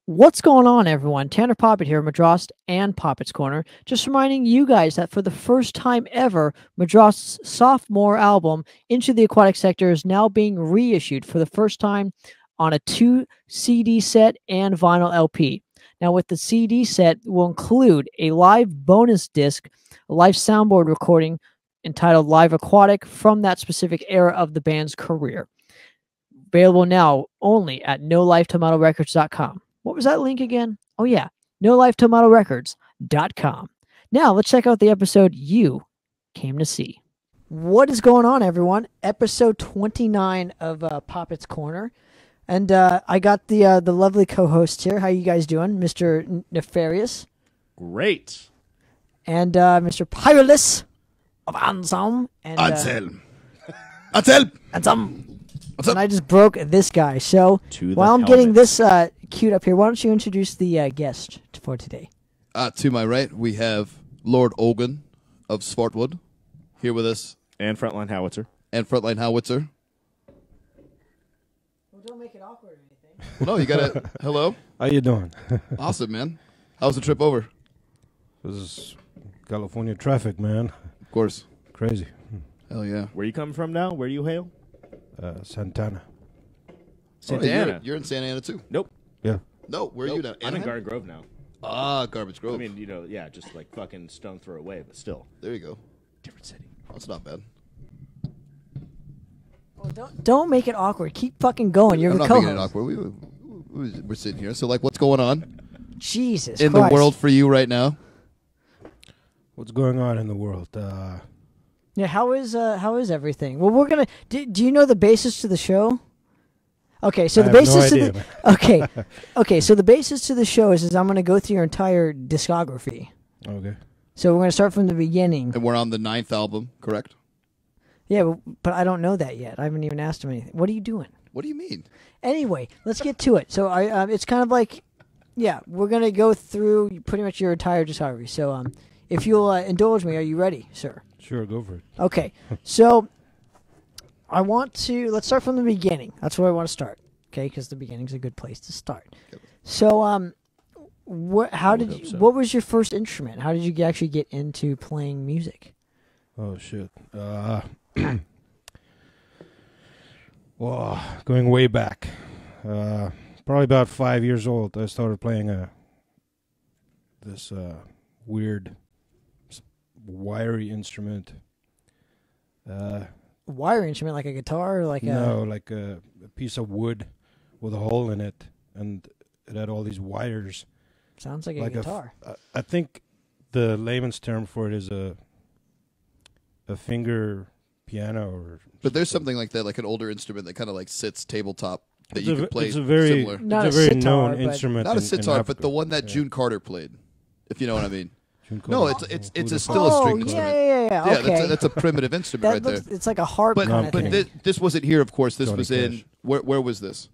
What's going on, everyone? Tanner Poppitt here, Madrost and Poppitt's Corner. Just reminding you guys that for the first time ever, Madrost's sophomore album, Into the Aquatic Sector, is now being reissued for the first time on a 2 CD set and vinyl LP. Now, with the CD set, will include a live bonus disc, a live soundboard recording entitled Live Aquatic from that specific era of the band's career. Available now only at NoLifeTomatoRecords.com. What was that link again? Oh, yeah, NoLifeTomatoRecords.com. Now, let's check out the episode you came to see. What is going on, everyone? Episode 29 of Poppitt's Corner. And I got the lovely co-host here. How you guys doing? Mr. Nefarious. Great. And Mr. Pyrolus of Anselm. And Anselm. Anselm. Anselm. And I just broke this guy. So while I'm getting this queued up here, why don't you introduce the guest for today? To my right, we have Lord Ogun of Swartvoud here with us. And Frontline Howitzer. And Frontline Howitzer. Well, don't make it awkward or anything. Well, no, you got to... Hello? How you doing? Awesome, man. How's the trip over? This is California traffic, man. Of course. Crazy. Hell yeah. Where you come from now? Where do you hail? Santana. Santa Ana. You're in Santa Ana, too? Nope. Yeah. No, where are you now? I'm in Anaheim? Garden Grove now. Ah, Garbage Grove. I mean, yeah, just like fucking stone throw away, but still. There you go. Different city. That's not bad. Well, don't make it awkward. Keep fucking going. You're I'm the not co-host. making it awkward. We're sitting here. So, like, what's going on Jesus in Christ. the world for you right now? What's going on in the world? Yeah, how is everything? Well, we're gonna. Do you know the basis to the show? Okay, so the I have basis no to idea, the man. okay. So the basis to the show is I'm gonna go through your entire discography. Okay. So we're gonna start from the beginning. And we're on the 9th album, correct? Yeah, but I don't know that yet. I haven't even asked him anything. What are you doing? What do you mean? Anyway, let's get to it. So it's kind of like, yeah, we're gonna go through pretty much your entire discography. So if you'll indulge me, are you ready, sir? Sure, go for it. Okay, so let's start from the beginning. That's where I want to start, okay? Because the beginning's a good place to start. So, what was your first instrument? How did you actually get into playing music? Oh, shit. Well, going way back. Probably about 5 years old, I started playing this weird wiry instrument. Wiry instrument, like a guitar, or like like a piece of wood with a hole in it, and it had all these wires. Sounds like a guitar. I think the layman's term for it is a finger piano, But there's something like that, like an older instrument that kind of like sits tabletop that you can play it's a very, similar. Not it's a a very sitar, known but- instrument. Not a in sitar, but Africa. the one that Yeah. June Carter played, if you know what I mean. June No, Carter. it's Who's still the- a Oh, string yeah, instrument. yeah. Okay. That's a primitive instrument right there. It's like a harp But kind of Okay. thing. this wasn't here, of course. This Johnny was in Cash. where was this?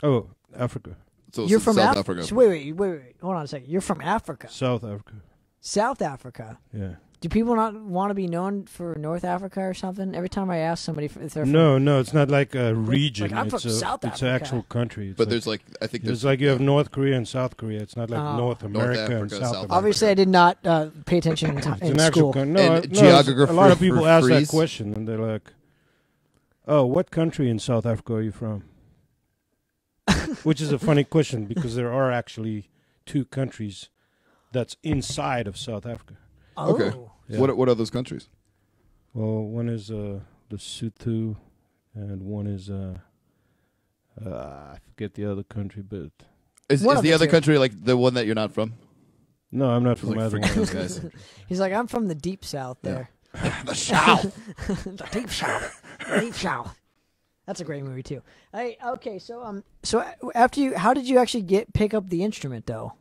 Oh, Africa. So You're it's from South Africa. Africa. Wait. Hold on a second. You're from Africa. South Africa. South Africa. Yeah. Do people not want to be known for North Africa or something? Every time I ask somebody if they're No, it's not like a region. I'm from it's South It's an Africa. actual country. It's But like, there's like I think it's there's like you have North Korea and South Korea. It's not like Oh. North America and Africa, South South America. Obviously, I did not pay attention in, It's in an actual school. country. And No, geographer a lot of people for ask that freeze. question, and they're like, "Oh, what country in South Africa are you from?" Which is a funny question because there are actually two countries that's inside of South Africa. Oh. Okay. Yeah. What are those countries? Well, one is Lesotho, and one is I forget the other country, but Is One of the the other two. country like the one that you're not from? no, I'm not I was from like, either forget one. those guys. He's like, I'm from the deep south there. The South. The deep south. The deep south. That's a great movie too. Okay, so after how did you actually pick up the instrument though?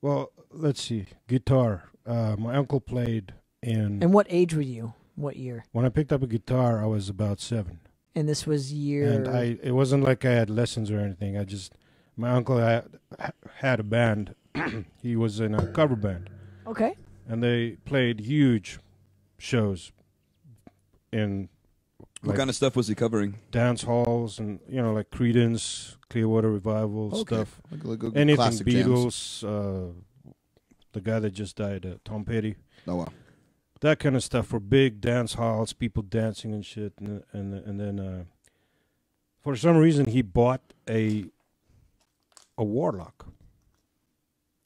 Well, let's see. Guitar. My uncle played in. And what age were you? What year? When I picked up a guitar, I was about 7. And this was year. And it wasn't like I had lessons or anything. My uncle had a band. He was in a cover band. Okay. And they played huge shows in What kind of stuff was he covering? dance halls and like Creedence, Clearwater Revival stuff. Like Anything classic jams. Beatles, the guy that just died, Tom Petty. Oh wow. That kind of stuff for big dance halls, people dancing and shit, and then for some reason he bought a Warlock.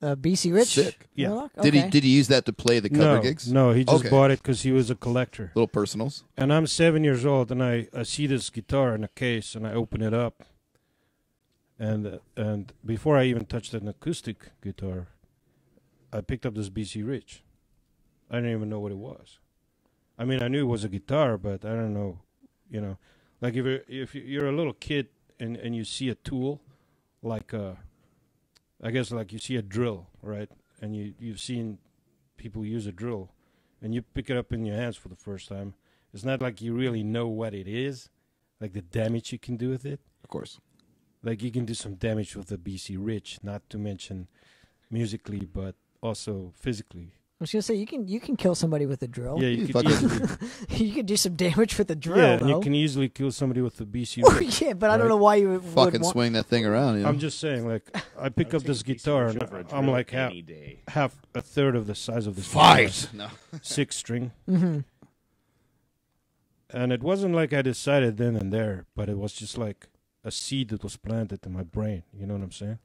BC Rich. Sick. Yeah. Warlock? Did Okay. he use that to play the cover gigs? No, he just Okay. bought it because he was a collector. Little personals. And I'm 7 years old, and I see this guitar in a case, and I open it up, and before I even touched an acoustic guitar, I picked up this BC Rich. I didn't even know what it was. I mean, I knew it was a guitar, but I don't know, like if you're a little kid and you see a tool, like I guess like you see a drill, right? And you've seen people use a drill, and you pick it up in your hands for the first time. It's not like you really know what it is, like the damage you can do with it. Of course. Like you can do some damage with the BC Rich, not to mention musically, but also physically. I was gonna say you can kill somebody with a drill. Yeah, You you could fucking- easily, You can do some damage with a drill. yeah, and though. you can easily kill somebody with the BC Oh, Rich. yeah, but I don't right? know why you would Fucking want. swing that thing around. You know? I'm just saying, like, I pick up this guitar, and I'm like half a third of the size of this Fight. guitar. No. 6 string. Mm-hmm. And it wasn't like I decided then and there, but it was just like a seed that was planted in my brain. You know what I'm saying?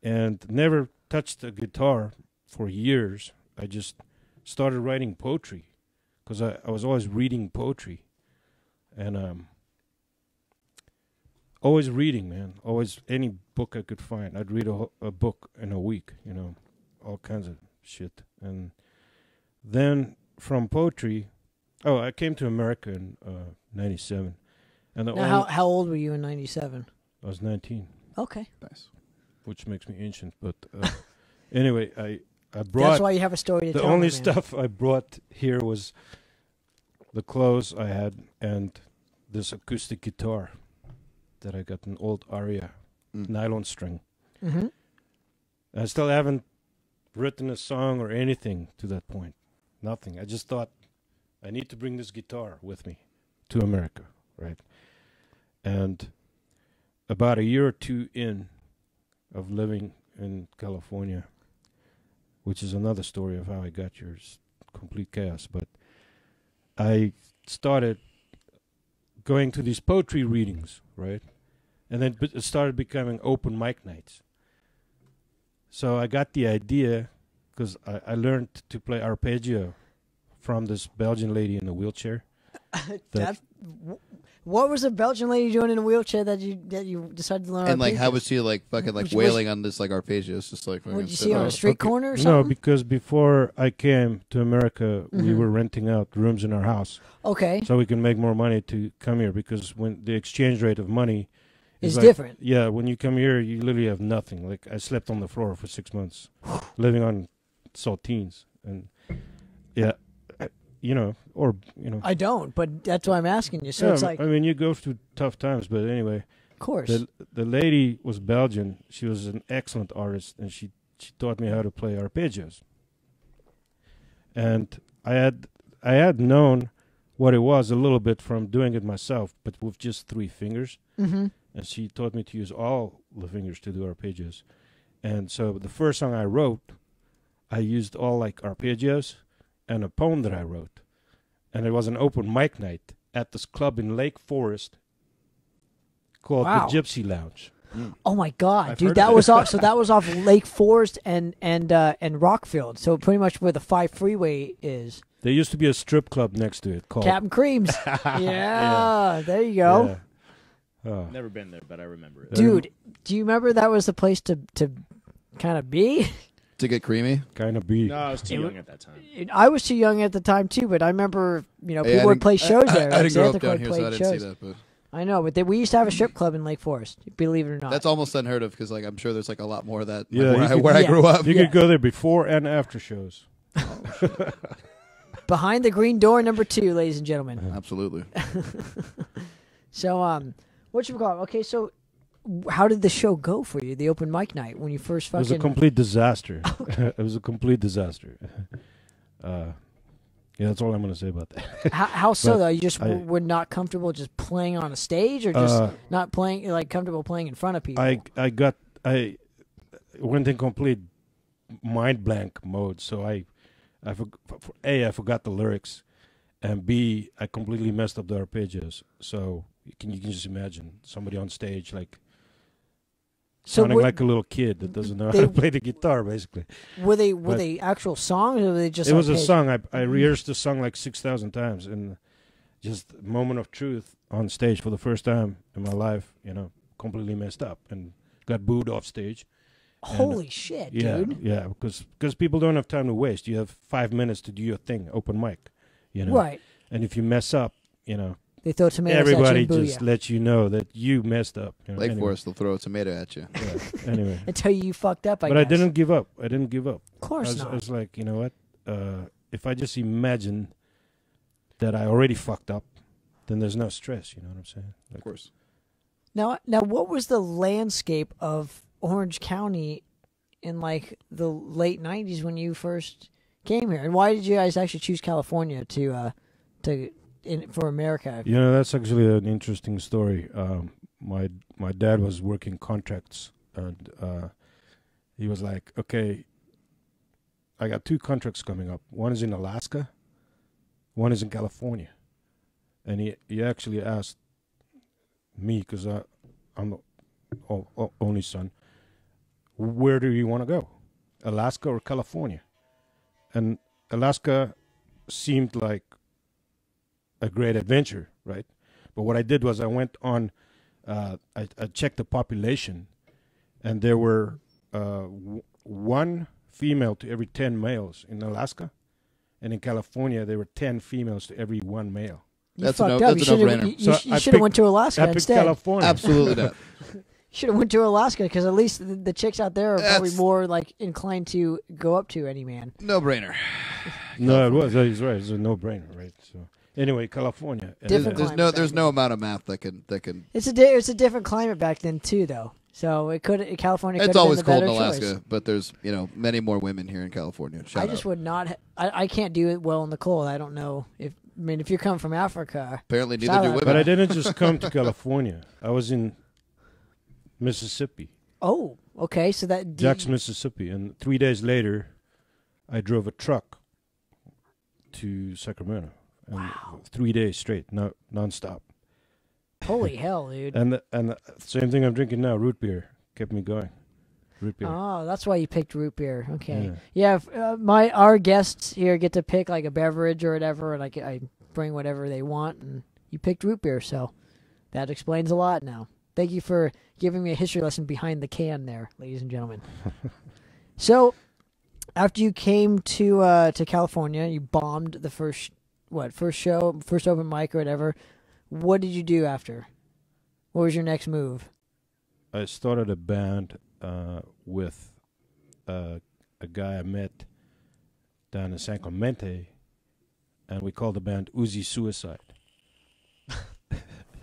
And never touched a guitar for years. I just started writing poetry because I was always reading poetry. And always reading, man. Always any book I could find. I'd read a book in a week, all kinds of shit. And then from poetry... Oh, I came to America in 97. And the Now, how old were you in '97? I was 19, Okay, Nice. which makes me ancient. But anyway, I brought... that's why you have a story to the tell. only my man. stuff I brought here was the clothes I had and this acoustic guitar that I got, an old Aria nylon string. Mm-hmm. I still haven't written a song or anything to that point. Nothing. I just thought I need to bring this guitar with me to America, right? And about a year or two in of living in California, which is another story of how I got here, it's complete chaos, but I started going to these poetry readings, right? And then it started becoming open mic nights. So I got the idea, because I learned to play arpeggio from this Belgian lady in a wheelchair. What was a Belgian lady doing in a wheelchair that you decided to learn? And like, how arpeggios? was she like fucking like Was- wailing on this like arpeggios? Just like. What fucking did you sitting see on there? a street Okay. corner or No, something? because before I came to America, we Mhm. were renting out rooms in our house Okay, so we can make more money to come here, because when the exchange rate of money it's is like, different. Yeah, when you come here, you literally have nothing. Like, I slept on the floor for 6 months, living on saltines, and yeah, I don't, but that's why I'm asking you. So yeah, it's like, I mean, you go through tough times, but anyway, of course. the lady was Belgian. She was an excellent artist, and she taught me how to play arpeggios. And I had known what it was a little bit from doing it myself, but with just 3 fingers. Mm-hmm. And she taught me to use all the fingers to do arpeggios. And so the first song I wrote, I used all like arpeggios and a poem that I wrote. And it was an open mic night at this club in Lake Forest called Wow. the Gypsy Lounge. Oh my God, I've dude! heard That of was it. off. So that was off Lake Forest and Rockfield. So pretty much where the 5 freeway is. There used to be a strip club next to it called Captain Cream's. Yeah, there you go, Yeah. Oh. Never been there, but I remember it. dude. Do you remember that was the place to kind of be? To get creamy. Kind of be. No, I was too young at that time. I was too young at the time too, but I remember Hey, people I would didn't- play shows I there. Like didn't grow Santa up down Claus here, so I played didn't shows. see that. But I know, but we used to have a strip club in Lake Forest. Believe it or not. that's almost unheard of because like I'm sure there's like a lot more of that. Yeah, like, you where, I, could- where I Yeah. grew up. You Yeah. could go there before and after shows. Behind the green door, number 2, ladies and gentlemen. Absolutely. So, what you call? Okay, so how did the show go for you? The open mic night when you first It was fucking. a complete disaster. It was a complete disaster. Yeah, that's all I'm going to say about that. How so But though? You just I- were not comfortable just playing on a stage, or just not playing, like comfortable playing in front of people? I went in complete mind blank mode. So I forgot the lyrics, and B, I completely messed up the arpeggios. So you can just imagine somebody on stage like sounding what- like a little kid that doesn't know they- how to play the guitar, basically. were they but- actual songs, or were they just? It was a arpeggi- song. I rehearsed the song like 6,000 times, and just moment of truth on stage for the first time in my life. Completely messed up and got booed off stage. Holy shit, Yeah, dude! yeah, because people don't have time to waste. You have 5 minutes to do your thing, open mic. Right. And if you mess up, They throw tomatoes everybody at you and boo just you. lets you know that you messed up. Lake anyway. Forest will throw a tomato at you. Yeah, anyway. and tell you fucked up. But I didn't give up. I didn't give up. Of course not. I was like, you know what? If I just imagine that I already fucked up, then there's no stress. You know what I'm saying? Of course. Now, what was the landscape of Orange County in like the late '90s when you first came here, and why did you guys actually choose California for America? That's actually an interesting story. My dad was working contracts, and he was like, "Okay, I got 2 contracts coming up. One is in Alaska, one is in California." And he actually asked me, because I'm the only son, where do you want to go, Alaska or California? And Alaska seemed like a great adventure, right? But what I did was I went on, I checked the population, and there were 1 female to every 10 males in Alaska, and in California there were 10 females to every 1 male. You That's fucked a up. You no-brainer. should have So I went to Alaska I picked instead. California. Absolutely not. Should have went to Alaska, because at least the chicks out there are probably That's- more like inclined to go up to any man. No brainer. No, it was. He's right. It's a no-brainer, right? So anyway, California. And, Different There's climate there's back no amount of math that can. It's a different climate back then too, though. So California. It's could have always been the cold in better Alaska, choice. but there's many more women here in California. Shout I out. just would not. I can't do it well in the cold. I don't know if. I mean, if you're coming from Africa, Apparently, neither Shout do out. women. but I didn't just come to California. I was in Mississippi, oh, okay. So that Jackson, Mississippi, and 3 days later, I drove a truck to Sacramento. And 3 days straight, nonstop. holy hell, dude. And the same thing I'm drinking now, root beer, kept me going. Root beer. Oh, that's why you picked root beer. Okay. Yeah. Yeah, our guests here get to pick like a beverage or whatever, and I bring whatever they want, and you picked root beer, so that explains a lot now. Thank you for giving me a history lesson behind the can there, ladies and gentlemen. So, after you came to California, you bombed the first show, first open mic or whatever. What did you do after? What was your next move? I started a band with a guy I met down in San Clemente, and we called the band Uzi Suicide.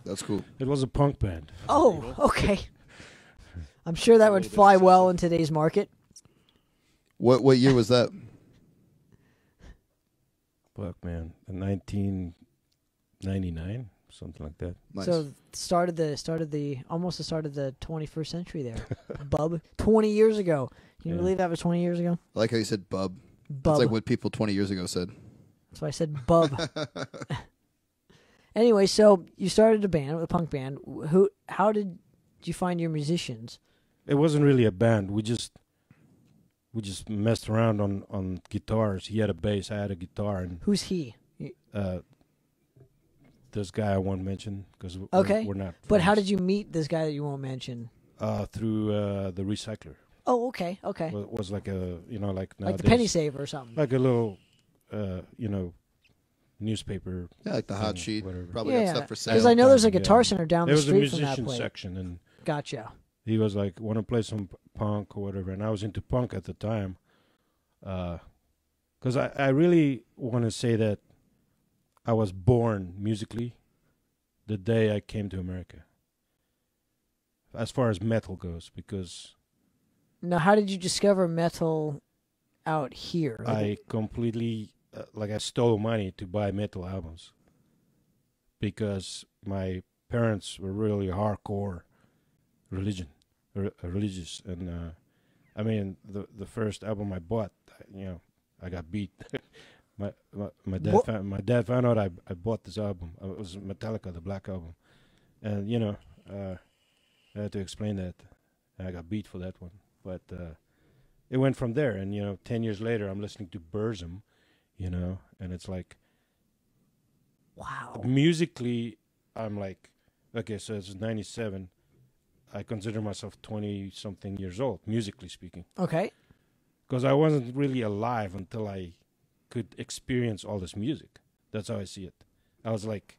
That's cool. It was a punk band. Oh, okay. I'm sure that would fly well in today's market. What year was that? Fuck, man. In 1999, something like that. Nice. So almost the start of the 21st century there. Bub. 20 years ago. Can you Yeah. believe that was 20 years ago? I like how you said bub. Bub. It's like what people 20 years ago said. That's why I said bub. Anyway, so you started a band, a punk band. How did you find your musicians? It wasn't really a band. We just messed around on guitars. He had a bass, I had a guitar, and Who's he? this guy I won't mention because Okay. we're not. But how friends. did you meet this guy that you won't mention? Through the recycler. Oh, okay. Was like a like Like the nowadays, penny saver or something. like a little newspaper. Yeah, like the hot thing, sheet. whatever. Probably got Yeah, stuff for sale. because I know there's a Yeah. guitar center down There the was a street from that musician place. section, and Gotcha. he was like, "Want to play some punk or whatever?" And I was into punk at the time, because I really want to say that I was born musically the day I came to America. As far as metal goes, because Now, how did you discover metal out here? I completely like I stole money to buy metal albums because my parents were really hardcore religious, and I mean the first album I bought, I got beat. my dad found out I bought this album. It was Metallica, the Black Album, and I had to explain that. And I got beat for that one, but it went from there. And 10 years later, I'm listening to Burzum, and it's like, wow. Musically, I'm like, okay, so it's 97. I consider myself 20-something years old, musically speaking. Okay. Because I wasn't really alive until I could experience all this music. That's how I see it. I was like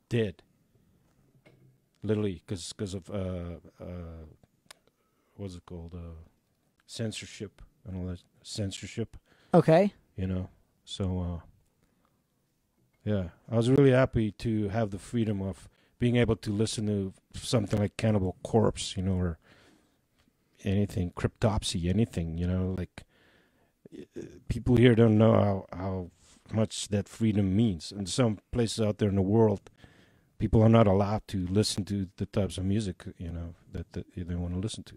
dead, literally, because of what's it called, censorship and all that censorship. Okay. So yeah, I was really happy to have the freedom of being able to listen to something like Cannibal Corpse, or anything, Cryptopsy, anything, like. People here don't know how much that freedom means. In some places out there in the world, people are not allowed to listen to the types of music, that they want to listen to.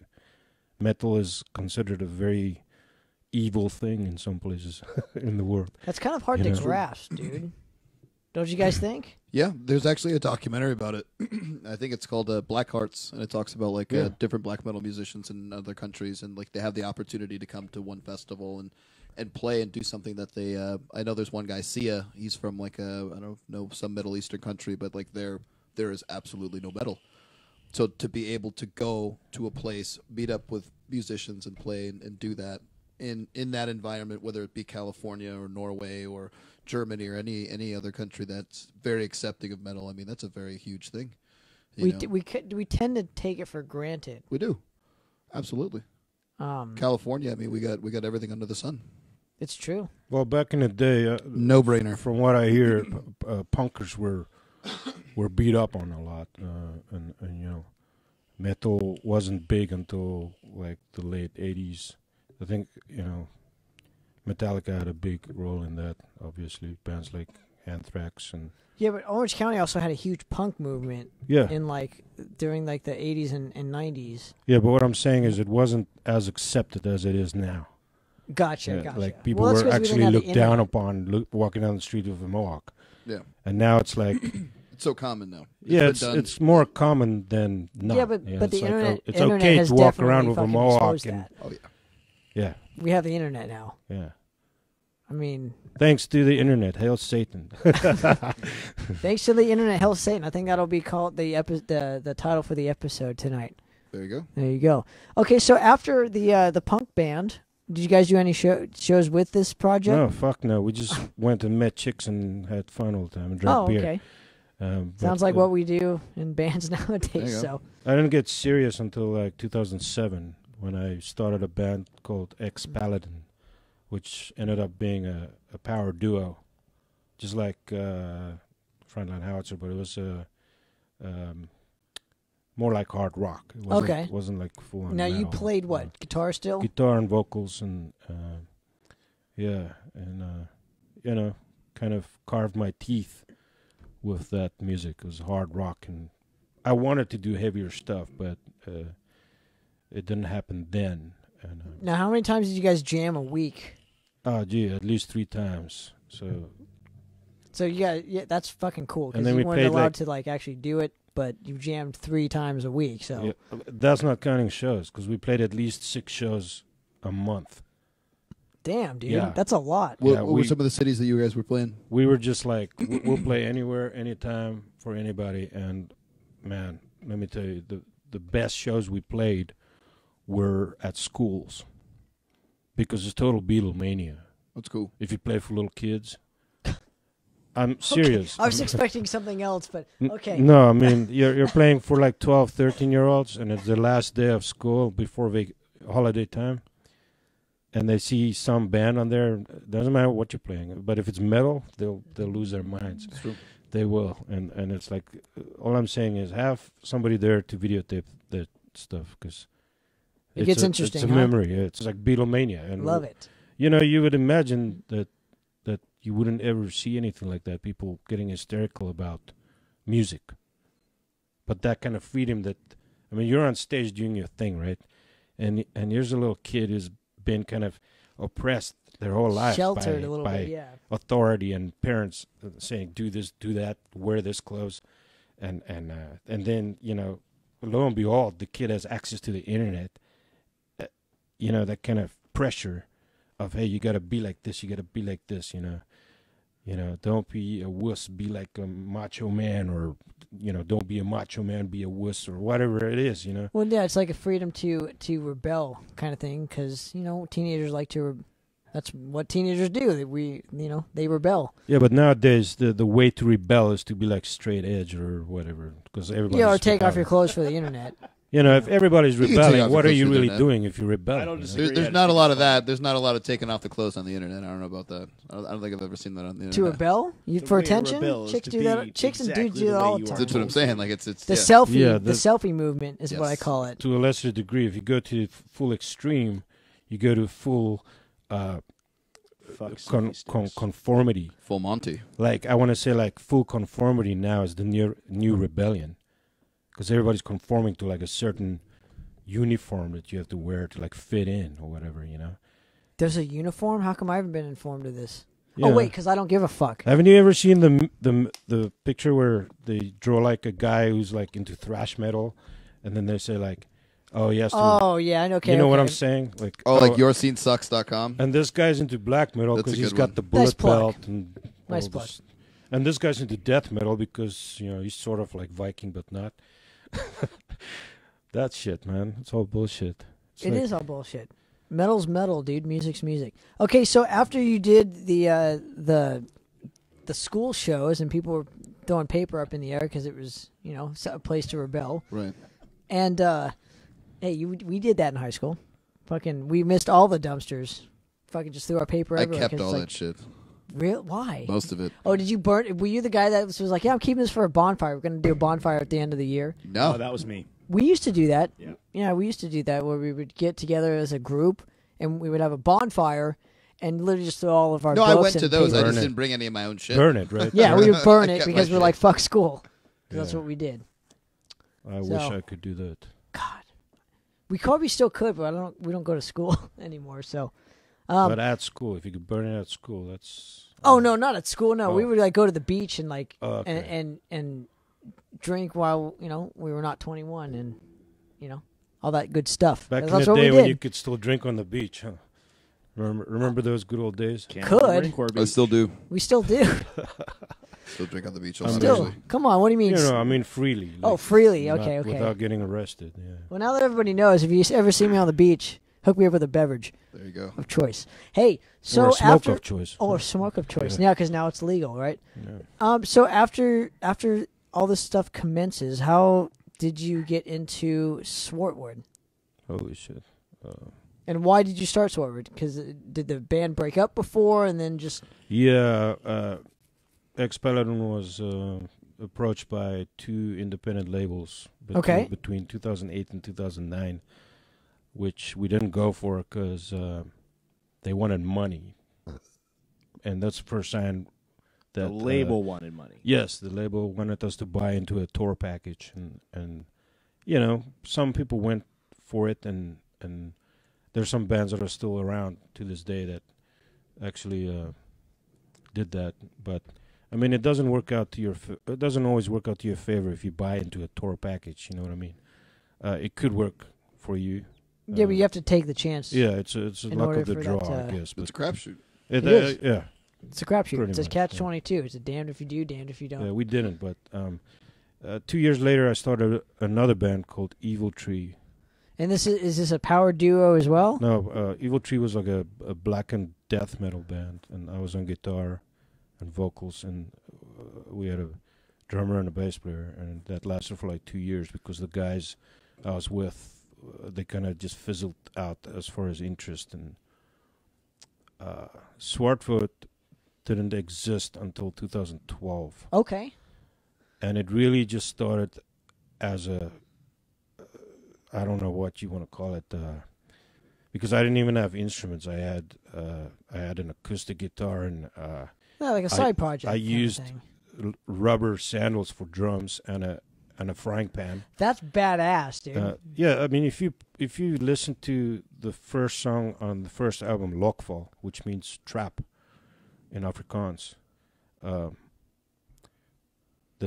Metal is considered a very evil thing in some places in the world. That's kind of hard to grasp, dude. Don't you guys think? Yeah, there's actually a documentary about it. I think it's called Black Hearts, and it talks about different black metal musicians in other countries, and like they have the opportunity to come to one festival and play and do something that they. I know there's one guy, Sia. He's from I don't know, some Middle Eastern country, but like there is absolutely no metal. So to be able to go to a place, meet up with musicians and play and do that in that environment, whether it be California or Norway or Germany or any other country that's very accepting of metal, I mean, that's a very huge thing. We tend to take it for granted. We do, absolutely. California, I mean, we got everything under the sun. It's true. Well, back in the day, no brainer. From what I hear, punkers were beat up on a lot, and metal wasn't big until like the late '80s. I think Metallica had a big role in that. Obviously, bands like Anthrax and but Orange County also had a huge punk movement. Yeah. In during the 80s and 90s. Yeah, but what I'm saying is it wasn't as accepted as it is now. Gotcha. Like people were actually looked down upon walking down the street with a mohawk. Yeah. And now it's like it's so common now. It's more common than not. Yeah, but the internet it's internet okay has to walk definitely around with a fucking mohawk exposed that. Oh yeah. Yeah. We have the internet now. Yeah. I mean, thanks to the internet, hail Satan. Thanks to the internet, hail Satan. I think that'll be called the title for the episode tonight. There you go. There you go. Okay, so after the punk band, did you guys do any shows with this project? No, fuck no. We just went and met chicks and had fun all the time and drank beer. Okay. Sounds like what we do in bands nowadays. So I didn't get serious until like 2007 when I started a band called Ex Paladin, which ended up being a power duo, just like Frontline Howitzer, but it was more like hard rock. It wasn't like full on now metal. you played what? Guitar still? Guitar and vocals, and kind of carved my teeth with that music. It was hard rock, and I wanted to do heavier stuff, but it didn't happen then. And now, how many times did you guys jam a week? Oh, gee, at least 3 times. So yeah, that's fucking cool. Because we you weren't played allowed to actually do it, but you jammed 3 times a week. So yeah, that's not counting shows, because we played at least 6 shows a month. Damn, dude, Yeah. that's a lot. What were some of the cities that you guys were playing? We were just like, we'll play anywhere, anytime, for anybody. And man, let me tell you, the best shows we played were at schools, because it's total Beatlemania. That's cool. If you play for little kids, I'm serious. Okay. I was expecting something else, but okay. No, I mean you're playing for like 12, 13-year-olds, and it's the last day of school before holiday time, and they see some band on there. Doesn't matter what you're playing, but if it's metal, they'll lose their minds. That's true. They will, and it's like all I'm saying is have somebody there to videotape that stuff, because it gets interesting. It's a memory. It's like Beatlemania, and love it. You would imagine that you wouldn't ever see anything like that. People getting hysterical about music. But that kind of freedom that, I mean, you're on stage doing your thing, right? And here's a little kid who's been kind of oppressed their whole life Sheltered a little by bit, yeah. authority and parents saying, do this, do that, wear this clothes. And then, you know, lo and behold, the kid has access to the internet. You know, that kind of pressure of, hey, you got to be like this, you got to be like this, you know. You know, don't be a wuss, be like a macho man, or, you know, don't be a macho man, be a wuss, or whatever it is, you know. Well, yeah, it's like a freedom to rebel kind of thing, because, you know, teenagers like to, that's what teenagers do. They rebel. Yeah, but nowadays, the way to rebel is to be like straight edge or whatever, because everybody. Yeah, or take off your clothes for the internet. You know, if everybody's You can take rebelling, off what your are you clothes for the really internet. doing if you rebel? I don't you know? disagree. There's not a lot of that. There's not a lot of taking off the clothes on the internet. I don't know about that. I don't think I've ever seen that on the internet. To rebel? The For way to attention? rebel is Chicks to do that. be Chicks and exactly dudes do the that way all the you time. are. That's what I'm saying. Like it's The yeah. selfie, Yeah, the the- selfie movement is what I Yes. call it. To a lesser degree, if you go to full extreme, you go to full Fuck selfie sticks. conformity. Full Monty. Like, I want to say, like, full conformity now is the new rebellion, because everybody's conforming to like a certain uniform that you have to wear to like fit in or whatever, you know. There's a uniform? How come I haven't been informed of this? Yeah. Oh, wait, because I don't give a fuck. Haven't you ever seen the picture where they draw like a guy who's like into thrash metal, and then they say like, oh, he has to. Oh, yeah, I know. Okay, you know okay. what I'm saying? Like, Like yourscenesucks.com. And this guy's into black metal That's a because he's good got one. the bullet plug. belt and Nice all plug. this. And this guy's into death metal because, you know, he's sort of like Viking but not. That shit, man. It's all bullshit. It is all bullshit. Metal's metal, dude. Music's music. Okay, so after you did the school shows and people were throwing paper up in the air because it was, you know, a place to rebel. Right. And hey, we did that in high school. Fucking, we missed all the dumpsters. Fucking just threw our paper I everywhere. kept 'cause all it's that shit. Real? Why? Most of it. Oh, did you burn? Were you the guy that was like, yeah, I'm keeping this for a bonfire. We're gonna do a bonfire at the end of the year. No. Oh, that was me. We used to do that. Yeah. Yeah, we used to do that where we would get together as a group and we would have a bonfire and literally just throw all of our No, books I went and to those. I paper. just Burn it. didn't bring any of my own shit. Burn it, right? Yeah, we would burn I it kept because my we're like, shit. fuck school. 'Cause That's Yeah. what we did. I wish So- I could do that. God. We probably still could, but we don't go to school anymore, so. But at school, if you could burn it at school, that's... Oh, no, not at school. No, we Oh. would like go to the beach and like, Oh, okay. and drink while, you know, we were not 21 and, you know, all that good stuff. Back That's in the what day we when did. you could still drink on the beach, huh? Remember those good old days? Can't Could. have a Marine Corps I beat. still do. We still do. Still drink on the beach. I'm Still. Actually. Come on, what do you mean? You know, I mean freely. Oh, like, freely. not Okay, okay. Without getting arrested, yeah. Well, now that everybody knows, if you ever see me on the beach, hook me up with a beverage There you go. of choice. Hey, so or a smoke after of choice. or smoke of choice, Yeah. yeah, because now it's legal, right? Yeah. So after all this stuff commences, how did you get into Swartvoud, Holy shit. and why did you start Swartvoud? Because did the band break up before, and then just Yeah, Ex-Paladin was approached by 2 independent labels between 2008 and 2009, which we didn't go for because they wanted money. And that's the first sign that... The label wanted money. Yes, the label wanted us to buy into a tour package. And you know, some people went for it, and there's some bands that are still around to this day that actually did that. But I mean, it doesn't work out to it doesn't always work out to your favor if you buy into a tour package. You know what I mean? It could work for you. yeah, but you have to take the chance. Yeah, it's a in luck order of the for draw, that, I guess. But It's a crapshoot. It is. yeah, It's a crapshoot. Pretty It's a much, catch-22. It's a damned if you do, damned if you don't. yeah. We didn't, but 2 years later, I started another band called Evil Tree. And is this a power duo as well? No, Evil Tree was like a black and death metal band, and I was on guitar and vocals, and we had a drummer and a bass player, and that lasted for like 2 years because the guys I was with, they kind of just fizzled out as far as interest. And Swartvoud didn't exist until 2012, Okay. and it really just started as a I don't know what you want to call it, because I didn't even have instruments. I had an acoustic guitar and Yeah, like a side project. I kind of used thing. rubber sandals for drums and a frying pan. That's badass, dude. Yeah, I mean, if you listen to the first song on the first album, Lokval, which means trap in Afrikaans, the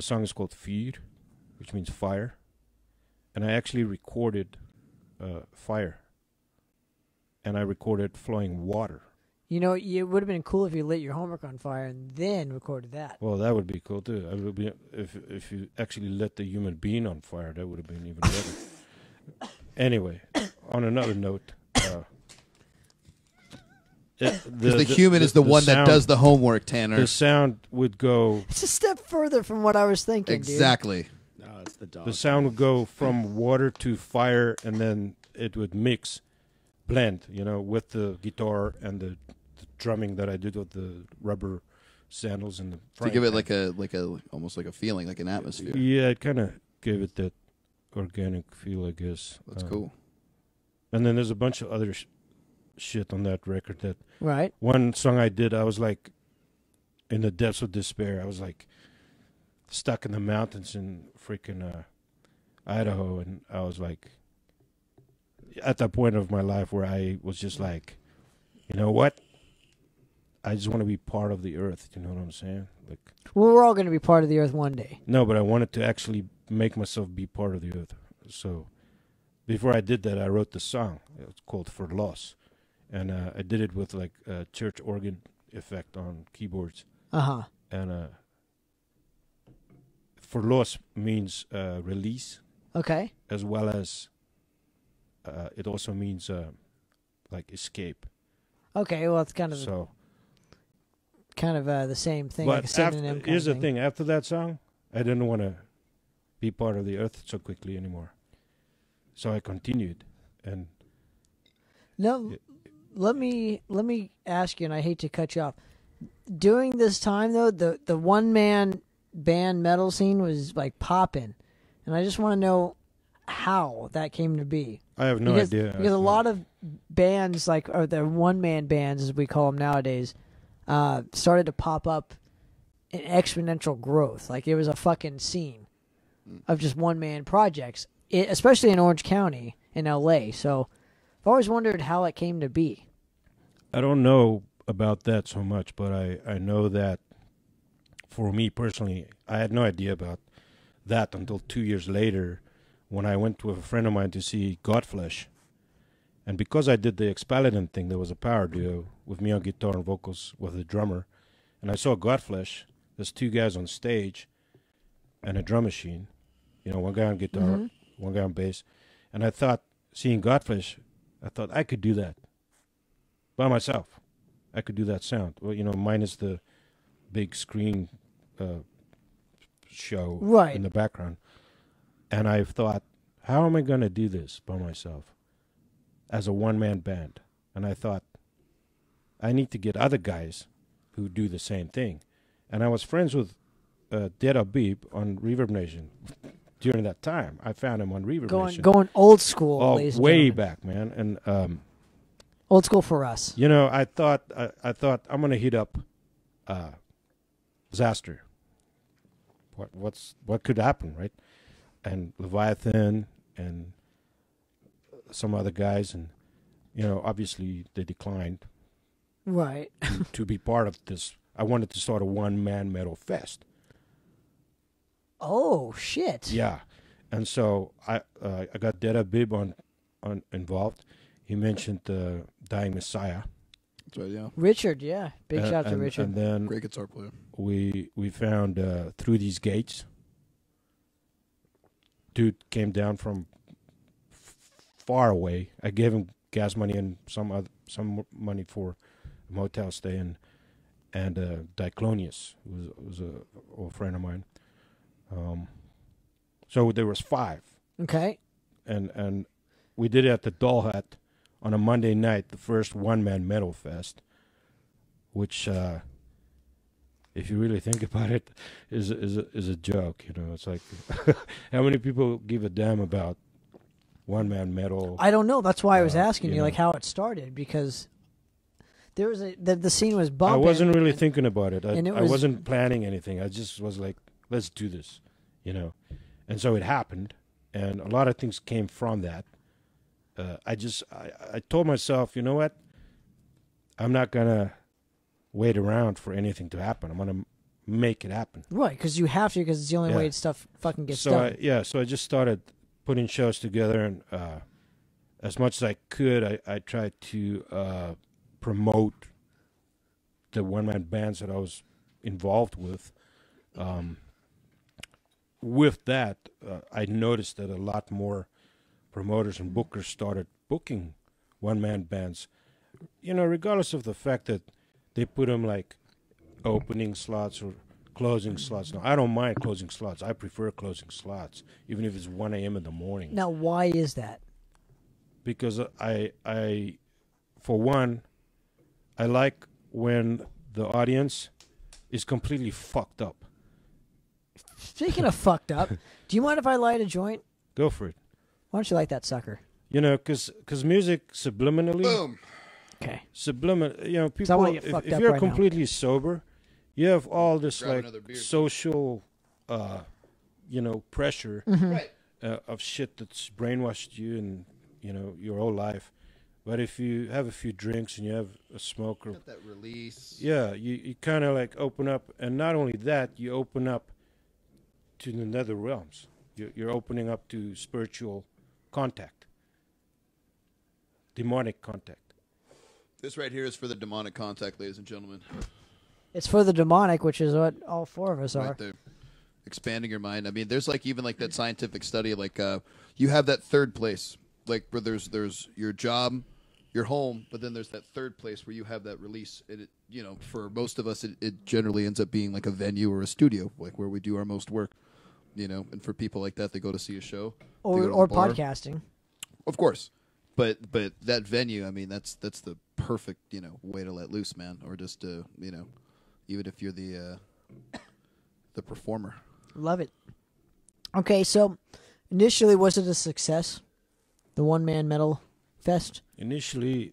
song is called Vuur, which means fire, and I actually recorded fire, and I recorded flowing water. You know, it would have been cool if you lit your homework on fire and then recorded that. Well, that would be cool too. It would be if you actually lit the human being on fire, that would have been even better. Anyway, on another note, the human is the one that does the homework, Tanner. The sound would go. It's a step further from what I was thinking. Exactly. No, it's the dog. The sound would go from water to fire, and then it would blend, with the guitar and the drumming that I did with the rubber sandals and the. To give it like a almost like a feeling, like an atmosphere. Yeah, it kind of gave it that organic feel, I guess. That's cool. And then there's a bunch of other shit on that record. That right. One song I did, I was like in the depths of despair. I was like stuck in the mountains in freaking Idaho, and I was like at that point of my life where I was just like, you know what? I just want to be part of the earth. You know what I'm saying? Like, well, we're all going to be part of the earth one day. No, but I wanted to actually make myself be part of the earth. So before I did that, I wrote the song. It's called For Loss. And I did it with like a church organ effect on keyboards. Uh-huh. And For Loss means release. Okay. As well as it also means like escape. Okay, well, it's kind of the same thing. But like a synonym here's the thing. After that song, I didn't want to be part of the earth so quickly anymore. So I continued. And no, let me ask you, and I hate to cut you off. During this time, though, the one-man band metal scene was like popping. And I just want to know how that came to be. I have no idea. Because a lot of bands, or the one-man bands, as we call them nowadays, started to pop up in exponential growth. Like, it was a fucking scene of just one-man projects, especially in Orange County in L.A. So I've always wondered how it came to be. I don't know about that so much, but I know that for me personally, I had no idea about that until 2 years later when I went with a friend of mine to see Godflesh. And because I did the Expalidon thing, there was a power duo with me on guitar and vocals with a drummer. And I saw Godflesh. There's two guys on stage and a drum machine. One guy on guitar, one guy on bass. And I thought, seeing Godflesh, I thought I could do that by myself. I could do that sound. Well, minus the big screen show in the background. And I thought, how am I going to do this by myself as a one-man band? And I thought, I need to get other guys who do the same thing. And I was friends with Dead Abib on Reverb Nation during that time. I found him on Reverb Nation. Going old school, ladies and way gentlemen. back, man. And old school for us. I thought I'm going to hit up Zaster. What could happen, right? And Leviathan and some other guys, and obviously they declined. Right. to be part of this. I wanted to start a one-man metal fest. Oh shit! Yeah, and so I got Dead Abib on involved. He mentioned Dying Messiah. That's right. Yeah. Richard. Yeah. Big shout out to Richard. And then great guitar player. We found Through These Gates. Dude came down from far away. I gave him gas money and some money for a motel stay, and Diclonius was a old friend of mine. So there was 5. Okay. And we did it at the Doll Hut on a Monday night, the first one-man metal fest, which, if you really think about it, is a joke. It's like, how many people give a damn about one-man metal? I don't know. That's why I was asking you, like, how it started, because There was the scene was bumping. I wasn't really thinking about it. and it I was- wasn't planning anything. I just was like, let's do this, you know. And so it happened, and a lot of things came from that. I told myself, you know what? I'm not gonna wait around for anything to happen. I'm gonna make it happen. Right, because you have to, because it's the only Yeah. way stuff fucking gets So done. so I just started putting shows together, and as much as I could, I tried to promote the one-man bands that I was involved with. With that, I noticed that a lot more promoters and bookers started booking one-man bands, you know, regardless of the fact that they put them like opening slots or closing slots. Now, I don't mind closing slots. I prefer closing slots, even if it's 1 a.m. in the morning. Now, why is that? Because I, for one, I like when the audience is completely fucked up. Speaking of fucked up, do you mind if I light a joint? Go for it. Why don't you light that sucker? You know, because music subliminally, Boom. Okay. you know, So I wanna people, get fucked if up you're right now. completely sober, you have all this Grab like another beer. social, you know, pressure Right. of shit that's brainwashed you and, you know, your whole life. But if you have a few drinks and you have a smoke or Got that release. yeah, you kind of like open up, and not only that, you open up to the nether realms. You're opening up to spiritual contact, demonic contact. This right here is for the demonic contact, ladies and gentlemen. It's for the demonic, which is what all four of us are. Right there. Expanding your mind. I mean, there's like even like that scientific study, like you have that third place, like where there's your job, your home, but then there's that third place where you have that release. And it, you know, for most of us, it generally ends up being like a venue or a studio, like where we do our most work. You know, and for people like that, they go to see a show they go to Or the bar. podcasting. Of course, but that venue, I mean, that's the perfect, you know, way to let loose, man, or just you know, even if you're the performer. Love it. Okay, so initially, was it a success? The one-man metal fest? Initially,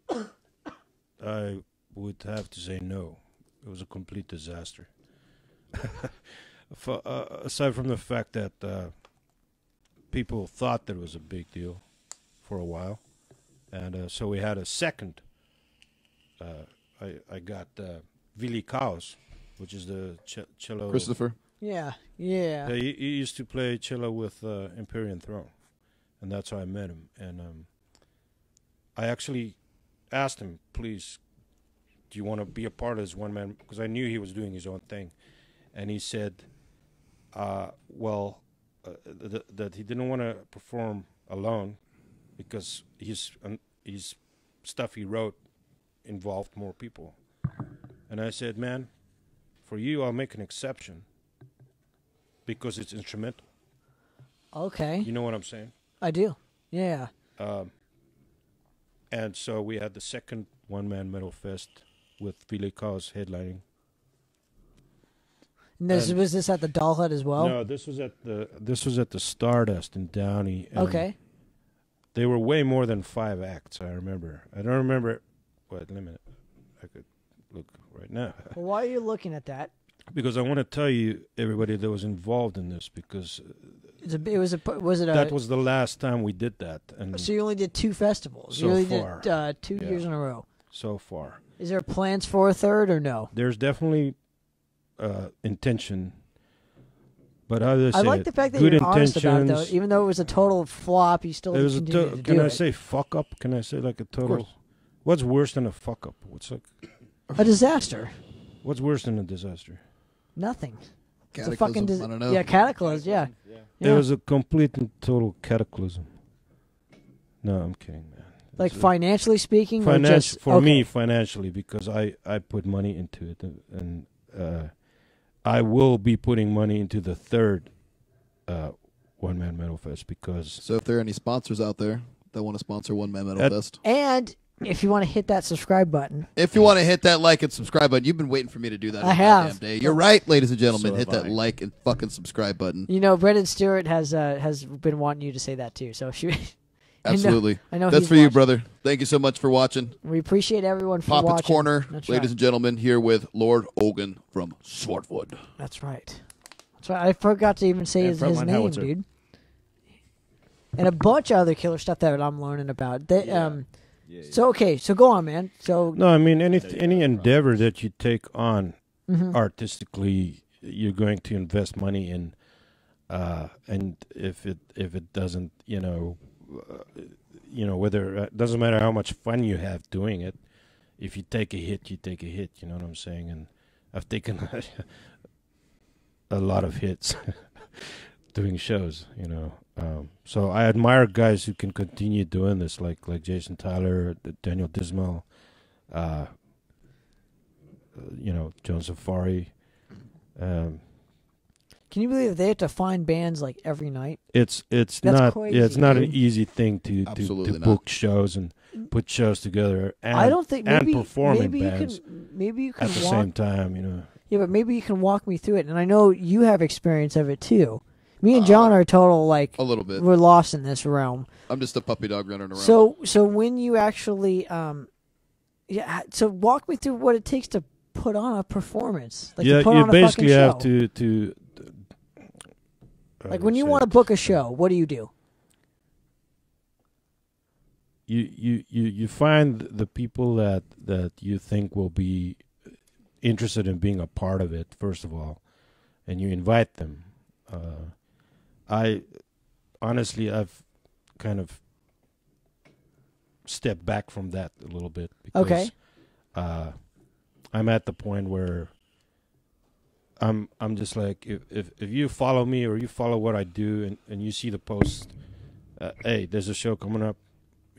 I would have to say no. It was a complete disaster. Aside from the fact that people thought that it was a big deal for a while, and so we had a second. I got Willie Kaus, which is the cello. Christopher. Yeah. He used to play cello with Empyrean Throne, and that's how I met him. And I actually asked him, please, do you want to be a part of this one man? Because I knew he was doing his own thing. And he said, that he didn't want to perform alone because his stuff he wrote involved more people. And I said, man, for you, I'll make an exception because it's instrumental. Okay. You know what I'm saying? I do. Yeah. And so we had the second one-man metal fest with Willie Kaus headlining. And was this at the Doll Hut as well? No, this was at the Stardust in Downey. And Okay. they were way more than 5 acts. I remember. I don't remember. Wait a minute. I could look right now Well, why are you looking at that? because I want to tell you everybody that was involved in this because Was it that was the last time we did that, and So you only did 2 festivals. So you only far. did 2 Yeah. years in a row. so far Is there plans for a third or no? there's definitely intention. But how do I say I like it? the fact that Good you're honest about it, though. intentions. Even though it was a total flop, you still It was a continued to can do I it. say fuck up? Can I say like a total? course. What's worse than a fuck up? A disaster. What's worse than a disaster? Nothing. It's a Cataclysm, fucking I don't know. Yeah, cataclysm. Yeah. It was a complete and total cataclysm. No, I'm kidding, man. Like It's a- financially speaking, or just for me okay. financially because I put money into it and I will be putting money into the third one man metal fest because So if there are any sponsors out there that want to sponsor One Man Metal That- Fest, And if you want to hit that subscribe button, if you want to hit that like and subscribe button, you've been waiting for me to do that. I all have. goddamn day. You're right, ladies and gentlemen. So Hit have that I. like and fucking subscribe button. you know Brendan Stewart has been wanting you to say that too. So Absolutely. I know That's he's for you, watching. brother. Thank you so much for watching. We appreciate everyone for Poppitt's watching. Corner, That's ladies right. and gentlemen, here with Lord Ogun from Swartvoud. That's right. That's right. I forgot to even say his Frontline name, Howitzer. dude. And a bunch of other killer stuff that I'm learning about. They, So okay, so go on, man. So No, I mean any endeavor that you take on artistically, you're going to invest money in, and if it doesn't, whether it doesn't matter how much fun you have doing it. If you take a hit, you take a hit. You know what I'm saying? And I've taken a lot of hits doing shows. So I admire guys who can continue doing this, like Jason Tyler, Daniel Dismal, Joan Safari. can you believe they have to find bands like every night? It's That's not crazy, it's not an dude. easy thing to Absolutely not. book shows and put shows together and I don't think and maybe performing maybe bands you can at the walk, same time. Yeah, but maybe you can walk me through it. And I know you have experience of it too. Me and John are total like A little bit. we're lost in this realm. I'm just a puppy dog running around. So when you actually so walk me through what it takes to put on a performance. Like to put you on a basically fucking have show. to Like when you want to book a show, what do you do? you find the people that you think will be interested in being a part of it, first of all, and you invite them. I've kind of stepped back from that a little bit because Okay. I'm at the point where I'm just like, if you follow me or you follow what I do and you see the post, hey, there's a show coming up,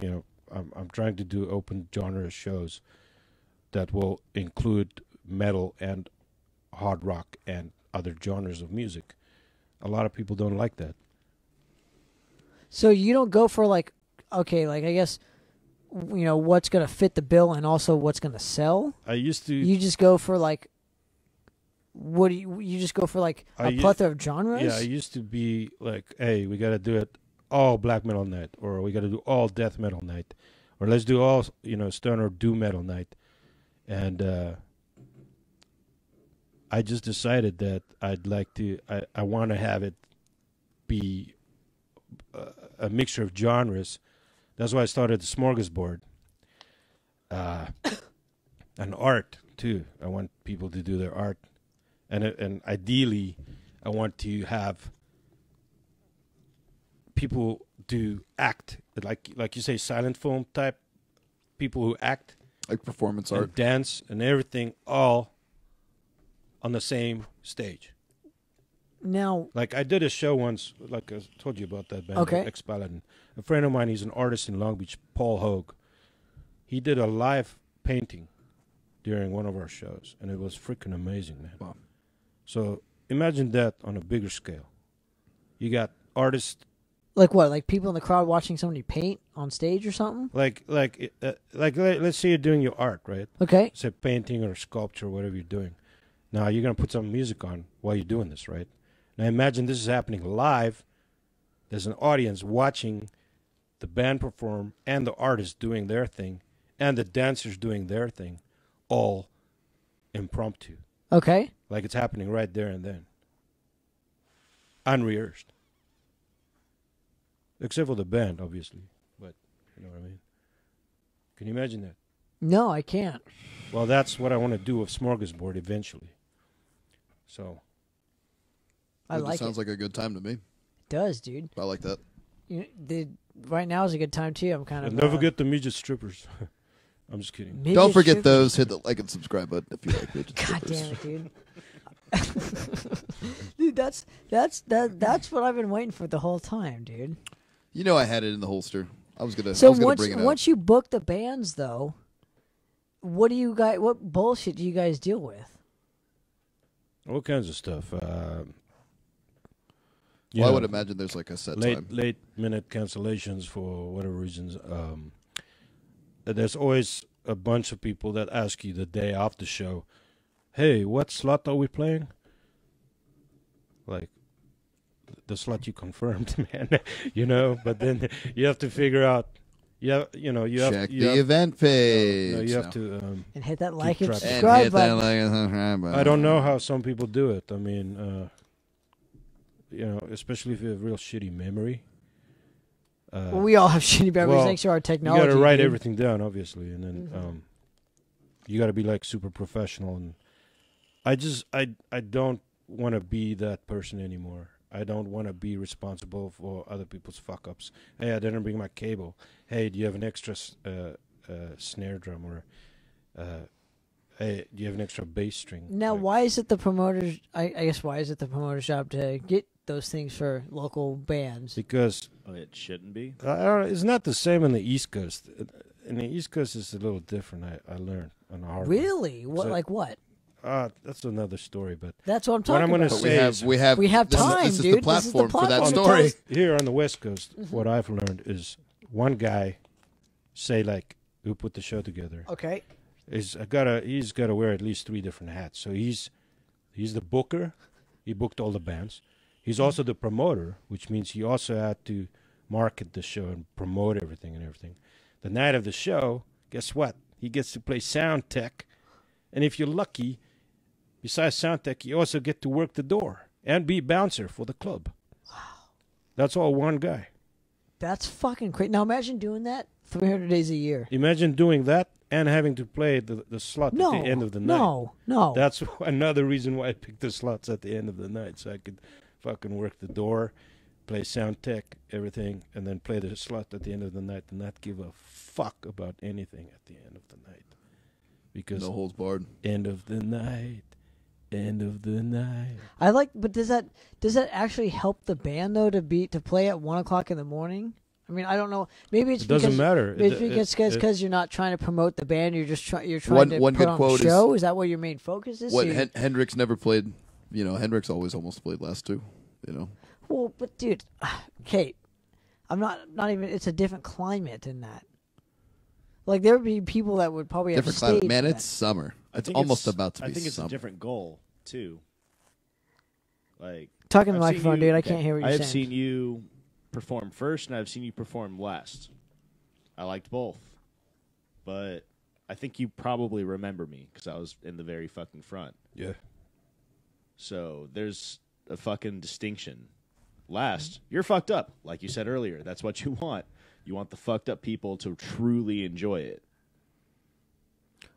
I'm trying to do open genre shows that will include metal and hard rock and other genres of music. A lot of people don't like that. So you don't go for like, okay, like I guess, what's going to fit the bill and also what's going to sell? I used to. You just go for like, what do you just go for like a plethora of genres? Yeah, I used to be like, hey, we got to do it all black metal night, or we got to do all death metal night, or let's do all, stoner doom metal night. And I just decided that I'd like to, I want to have it be a mixture of genres. That's why I started the Smorgasbord. And art, too. I want people to do their art. And ideally, I want to have people do act, like you say, silent film type, people who act. Like performance and art. Dance and everything, all on the same stage. Now, like I did a show once, like I told you about that band, Okay. Ex-Paladin. A friend of mine, he's an artist in Long Beach, Paul Hogue. He did a live painting during one of our shows, and it was freaking amazing, man. Wow. So imagine that on a bigger scale. You got artists like what? Like people in the crowd watching somebody paint on stage or something? like let's say you're doing your art, right? Okay. Say painting or sculpture, whatever you're doing. Now you're gonna put some music on while you're doing this, right? Now imagine this is happening live. There's an audience watching the band perform and the artist doing their thing and the dancers doing their thing, all impromptu. Okay. Like it's happening right there and then. Unrehearsed. Except for the band, obviously. But you know what I mean? Can you imagine that? No, I can't. Well, that's what I want to do with Smorgasbord eventually. So. I It like sounds it. like a good time to me. It does, dude. I like that. Right now is a good time too. I'm kind of. And don't forget the midget strippers. I'm just kidding. midget Don't forget strippers. those. Hit the like and subscribe button if you like midget God strippers. damn it, dude. Dude, that's what I've been waiting for the whole time, dude. You know I had it in the holster. I was gonna So bring it up. once you book the bands, though, what bullshit do you guys deal with? All kinds of stuff. Well, I would imagine there's like a set time. late minute cancellations for whatever reasons. There's always a bunch of people that ask you the day of the show, "Hey, what slot are we playing?" Like the slot you confirmed, man. You know, but then you have to figure out. Yeah, you know, you have Check you the have, event page. No, you have to and hit that like and track. And subscribe hit that button. like and subscribe button. I don't know how some people do it. I mean, you know, especially if you have real shitty memory. Well, we all have shitty memories well, thanks to our technology. You got to write dude. everything down, obviously, and then you got to be like super professional. And I don't want to be that person anymore. I don't want to be responsible for other people's fuck ups. Hey, I didn't bring my cable. Hey, do you have an extra snare drum, or hey, do you have an extra bass string? Now, Like, why is it the promoter's? I guess why is it the promoter's job to get those things for local bands? because It shouldn't be. it's not the same in the East Coast. In the East Coast, it's a little different. I learned on the hard way. Really? What? So- like what? That's another story. But That's what I'm what talking I'm gonna about. But say we have We have this time, is, this dude. Is the This is the platform for that platform to story. tell us- here on the West Coast, what I've learned is one guy, say like who put the show together, Okay. he's got to wear at least 3 different hats. So he's the booker. He booked all the bands. He's also the promoter, which means he also had to market the show and promote everything and everything. The night of the show, guess what? He gets to play sound tech, and if you're lucky, besides sound tech, you also get to work the door and be bouncer for the club. Wow, that's all one guy. That's fucking crazy. Now imagine doing that 300 days a year. Imagine doing that and having to play the slot No. at the end of the night. No. That's another reason why I picked the slots at the end of the night, so I could fucking work the door, play sound tech, everything, and then play the slot at the end of the night and not give a fuck about anything at the end of the night. Because No holds barred. end of the night. I like, but does that actually help the band though to play at 1 o'clock in the morning? I mean, I don't know. Maybe it's It doesn't because matter. it's because you're not trying to promote the band. You're just you're trying to One put good on a quote show. Is that what your main focus is? What So you- Hendrix never played. You know, Hendrix always almost played last too. You know, well, but dude, Kate, I'm not even. It's a different climate in that. Like there would be people that would probably different have climate. stayed Man, for it's that. summer. I It's think almost about to be I think it's summer. a different goal too. Like Talking to the I've seen microphone, you- dude. I can't hear what you're I've saying. seen you perform first, and I've seen you perform last. I liked both, but I think you probably remember me because I was in the very fucking front. Yeah. So there's a fucking distinction. Last, you're fucked up, like you said earlier. That's what you want. You want the fucked up people to truly enjoy it.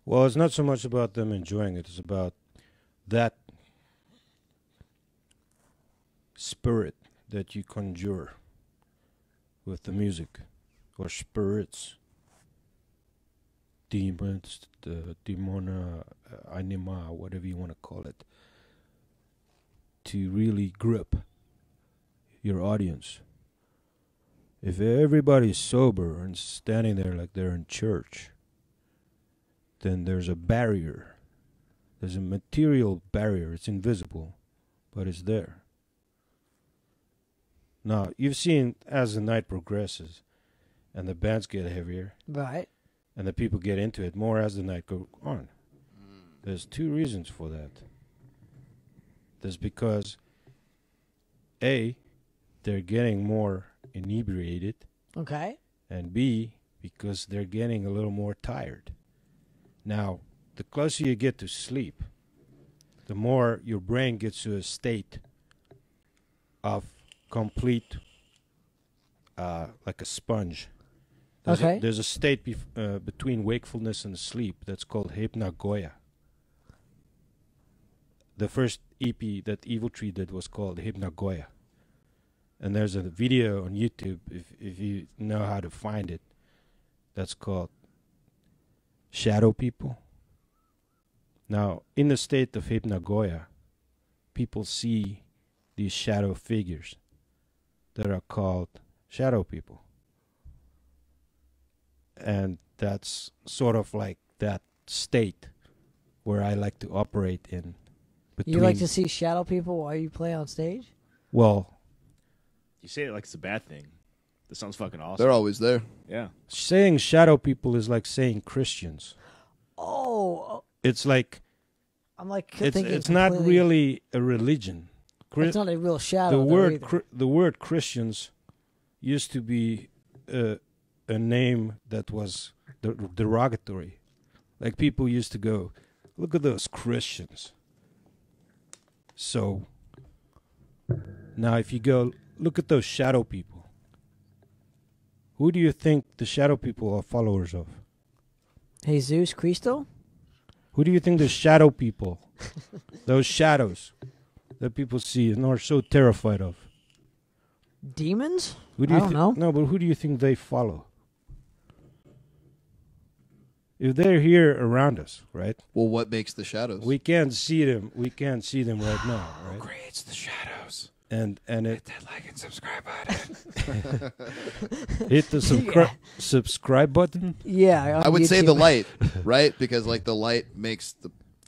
Well, it's not so much about them enjoying it. It's about that spirit that you conjure with the music, or spirits, demons, the demona, anima, whatever you want to call it, to really grip your audience. If everybody's sober and standing there like they're in church, then there's a barrier. There's a material barrier. It's invisible, but it's there. Now, you've seen as the night progresses and the bands get heavier Right. and the people get into it more as the night goes on. There's 2 reasons for that. There's because, A, they're getting more inebriated, Okay. and B, because they're getting a little more tired. Now, the closer you get to sleep, the more your brain gets to a state of complete, like a sponge. Okay. There's a state between wakefulness and sleep that's called hypnagogia. The first EP that Evil Tree did was called Hypnagogia. And there's a video on YouTube, if you know how to find it, that's called Shadow People. Now, in the state of Hypnagogia, people see these shadow figures that are called shadow people. And that's sort of like that state where I like to operate in. You like to see shadow people while you play on stage? Well, You say it like it's a bad thing. This sounds fucking awesome. They're always there. Yeah. saying shadow people is like saying Christians. Oh, It's like I'm like thinking it's not completely- really a religion. It's not a real shadow. The word Christians used to be a name that was derogatory. Like people used to go, look at those Christians. So now if you go, look at those shadow people. Who do you think the shadow people are followers of? Jesus Cristo? Who do you think the shadow people, those shadows that people see and are so terrified of? Demons? Who do you I don't know. No, but who do you think they follow? If they're here around us, right? Well, what makes the shadows? We can't see them. We can't see them right now, right? Who creates the shadows? And it Hit that like and subscribe button. hit the subscribe button. Yeah. on I would say YouTube. the light, right? Because like the light makes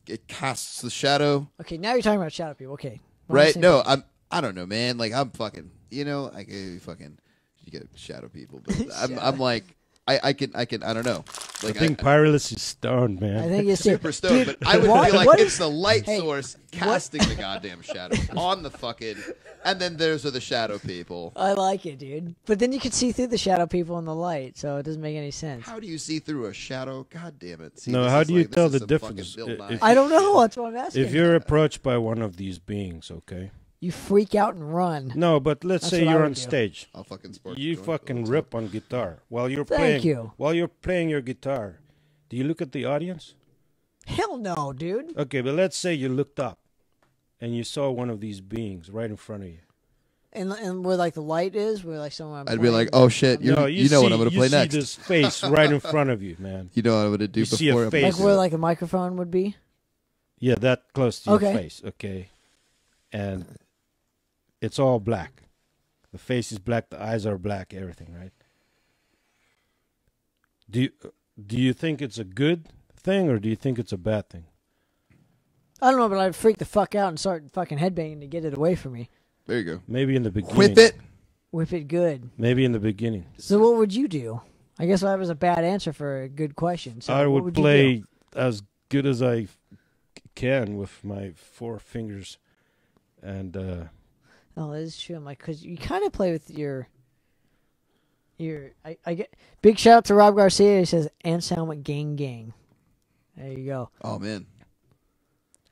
it casts the shadow, Okay, now you're talking about shadow people. Okay. We're on the right? same No, page. I don't know, man. Like I'm fucking, you get shadow people, but I'm like I don't know. Like I think Pyreless is stoned, man. I think it's super stoned, Dude, but I would what- feel like what it's is- the light Hey, source casting the goddamn shadow on the fucking, and then those are the shadow people. I like it, dude. But then you can see through the shadow people in the light, so it doesn't make any sense. How do you see through a shadow? God damn it! See, No, this how is do you like- this tell is the some difference? fucking Bill If- Nye. I don't know. That's what I'm asking. If you're approached by one of these beings, okay? You freak out and run. No, but let's That's say what I you're would on do. stage. I'll fucking spark. You the joint. fucking Let's rip on guitar while you're Thank playing. you. While you're playing your guitar, do you look at the audience? Hell no, dude. Okay, but let's say you looked up and you saw one of these beings right in front of you. And where like the light is, where like someone. I'd be like, oh shit, you know what I'm gonna play see next. this face right in front of you, man. You know what I'm gonna do You see a before I play face. like where like a microphone would be. Yeah, that close to Okay. your face, okay? And it's all black. The face is black, the eyes are black, everything, right? Do you think it's a good thing or do you think it's a bad thing? I don't know, but I'd freak the fuck out and start fucking headbanging to get it away from me. There you go. Maybe in the beginning. Whip it. Whip it good. Maybe in the beginning. So what would you do? I guess that was a bad answer for a good question. So I what would you play do? as good as I can with my 4 fingers. And Oh, that is true. I'm like, because you kind of play with your. I get big shout out to Rob Garcia. He says Anselm Gang Gang. There you go. Oh man.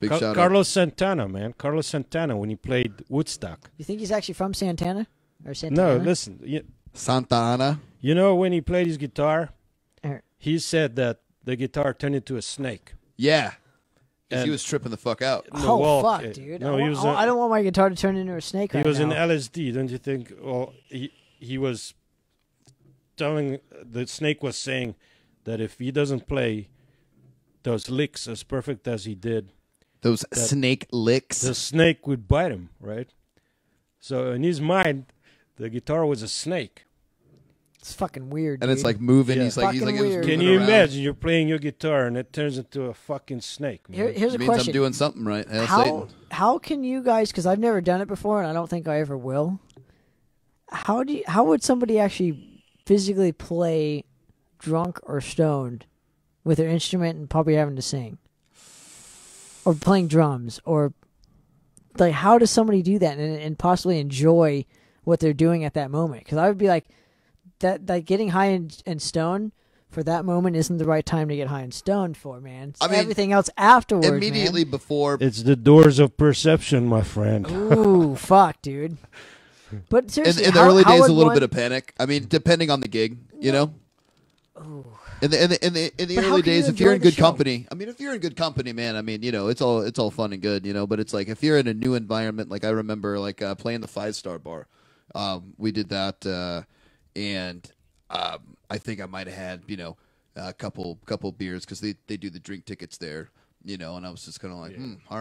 Big shout out. Carlos Santana, man. Carlos Santana when he played Woodstock. You think he's actually from Santana or Santana? No, listen. Santa Ana. You know when he played his guitar, Er. he said that the guitar turned into a snake. Yeah. Because he And- was tripping the fuck out. No, Oh well, fuck, dude! No, I, he was. I don't want my guitar to turn into a snake He right was in now. LSD, don't you think? Well, he was telling the snake was saying that if he doesn't play those licks as perfect as he did, Those snake licks. the snake would bite him, right? So in his mind, the guitar was a snake. It's fucking weird. And it's dude. like moving. Yeah. He's like, Fucking it was weird. moving Can you around. imagine you're playing your guitar and it turns into a fucking snake? Man. Here's a It means question: I'm doing something right. Hail how Satan. how can you guys? Because I've never done it before, and I don't think I ever will. How would somebody actually physically play drunk or stoned with their instrument and probably having to sing, or playing drums, or like how does somebody do that and possibly enjoy what they're doing at that moment? Because I would be like that getting high and stoned for that moment isn't the right time to get high and stoned for, man. It's I mean, everything else afterwards, Immediately before. It's the doors of perception, my friend. man. Ooh, fuck, dude. But In, seriously, in the how- early how days, would a little one- bit of panic. I mean, depending on the gig, you know. In the But how early can you days, if you're enjoy in the good show? company, I mean, if you're in good company, man, I mean, you know, it's all fun and good, you know. But it's like if you're in a new environment, like I remember, like playing the 5-Star Bar. We did that, and I think I might have had, you know, a couple beers because they do the drink tickets there. You know, and I was just kind of like, all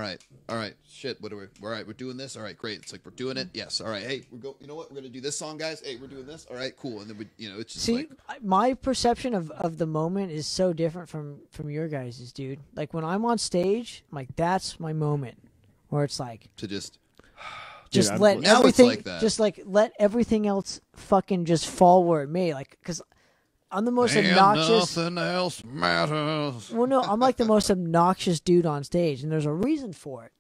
right, shit, what are we? All right, we're doing this. All right, great. It's like we're doing it. Yes, all right. Hey, you know what? We're gonna do this song, guys. Hey, we're doing this. All right, cool. And then we, you know, it's just See, like, my perception of the moment is so different from your guys', dude. Like when I'm on stage, I'm like that's my moment where it's like to just just I'm- let Now it's everything like that. just like let everything else fucking just fall where it may. Like because I'm the most obnoxious. nothing else matters. Well, no, I'm like the most obnoxious dude on stage, and there's a reason for it.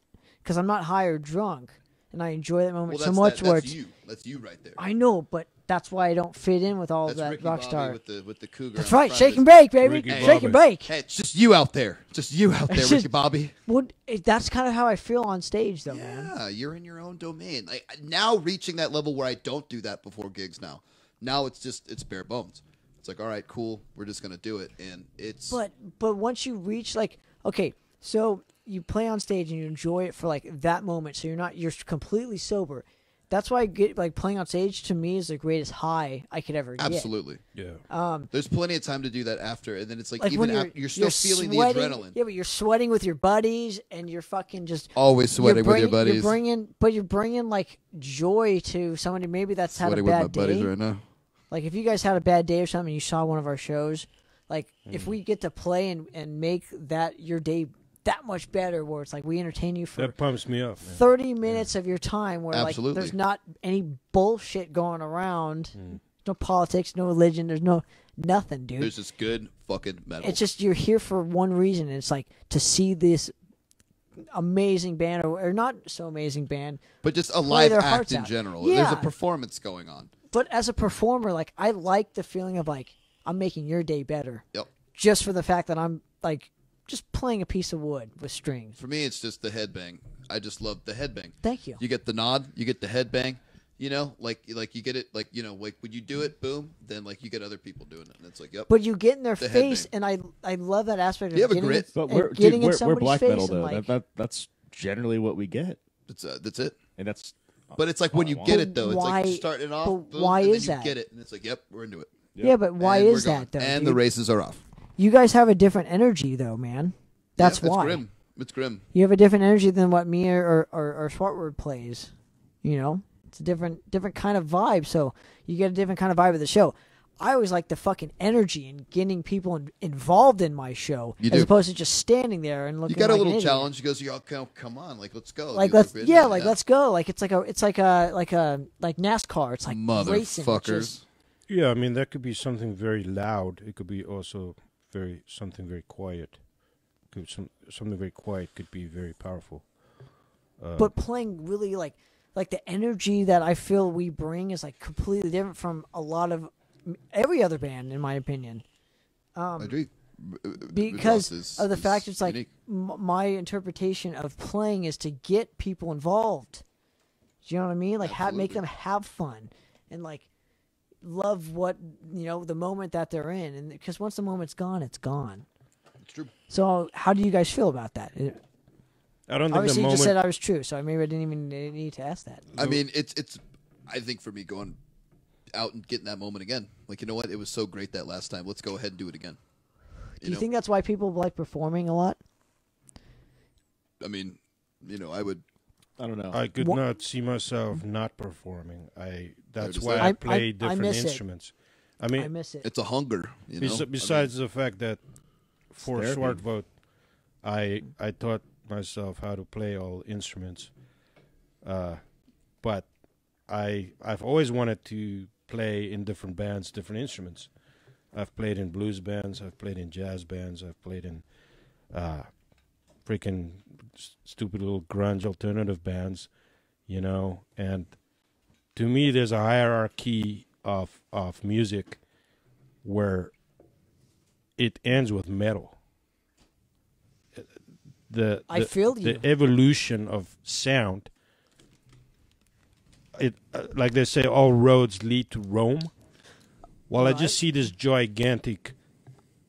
Because I'm not high or drunk, and I enjoy that moment Well, so much. Where that's it's, you. That's you right there. I know, but that's why I don't fit in with all That's that Ricky rock Bobby star. with the cougar. That's on right, the front shake of and his- bake, baby, Ricky shake and Bobby. bake. Hey, it's just you out there. Just you out there, It's Ricky just- Bobby. Well, that's kind of how I feel on stage, though, man. Yeah, you're in your own domain. Like now, reaching that level where I don't do that before gigs. Now it's bare bones. It's like, all right, cool. We're just gonna do it, and it's. But once you reach like, okay, so you play on stage and you enjoy it for like that moment, so you're completely sober. That's why I get like playing on stage to me is the greatest high I could ever get. Absolutely. Yeah. There's plenty of time to do that after, and then it's like, Like even when after, you're still feeling sweating, the adrenaline. Yeah, but you're sweating with your buddies, and you're fucking just Always sweating with your buddies. You're bringing like joy to somebody maybe that's Sweating had a with bad my day. buddies right now. Like if you guys had a bad day or something, and you saw one of our shows. Like Mm. if we get to play and make that your day that much better, where it's like we entertain you for That pumps me up, man. 30 minutes of your time, where Absolutely. like there's not any bullshit going around, no politics, no religion, there's nothing, dude. There's this good fucking metal. It's just you're here for one reason, and it's like to see this amazing band or not so amazing band, but just a play live their act hearts in out. general. There's a Yeah. performance going on. But as a performer, like I like the feeling of like I'm making your day better. Yep. Just for the fact that I'm like just playing a piece of wood with strings. For me, it's just the headbang. I just love the headbang. Thank you. You get the nod, you get the headbang. You know, like you get it, like like when you do it, boom, then like you get other people doing it, and it's like, yep. But you get in their The face, headbang. and I love that aspect of You have a getting grit. in, But and we're getting in we're somebody's black face metal and, though. like, That's generally what we get, That's it. and that's. But it's like when you get it though, it's like Why- you're starting off, but boom, why and is then you that? get it, and it's like, yep, we're into it. yeah, but why And we're is gone. that though? And dude? the races are off. You guys have a different energy though, man. That's Yeah, why. It's grim. It's grim. You have a different energy than what me or Swartvoud plays. You know, it's a different kind of vibe. So you get a different kind of vibe of the show. I always like the fucking energy and getting people involved in my show, You as do. opposed to just standing there and looking. You got a like an little idiot. challenge. He goes, "Yo, come on, like let's go." Like Dude, let's we're yeah, into like it. let's go. Like it's like NASCAR. It's like racing. It's Motherfuckers. just- Yeah, I mean that could be something very loud. It could be also something very quiet. Something very quiet could be very powerful. but playing really like the energy that I feel we bring is like completely different from a lot of every other band, in my opinion. I agree. Because Midwest of the is fact it's like unique. my interpretation of playing is to get people involved. Do you know what I mean? Like make Absolutely. them have fun and like love what the moment that they're in, and because once the moment's gone, it's gone. It's true. So how do you guys feel about that? I don't think Obviously, the you just said moment. I was true, so maybe I didn't even need to ask that. I mean, it's. I think for me, going out and getting that moment again, like you know what, it was so great that last time. Let's go ahead and do it again. Do you think that's why people like performing a lot? I mean, I would. I don't know. I could What- not see myself not performing. That's just why that. I I play different miss it. instruments. I I mean, miss it. It's a hunger. besides the fact that for therapy. Swartvoud, I taught myself how to play all instruments, but I've always wanted to play in different bands, different instruments. I've played in blues bands, I've played in jazz bands, I've played in freaking stupid little grunge alternative bands, and to me there's a hierarchy of music where it ends with metal. I feel you. The evolution of sound. It like they say, all roads lead to Rome. Well, I Right. just see this gigantic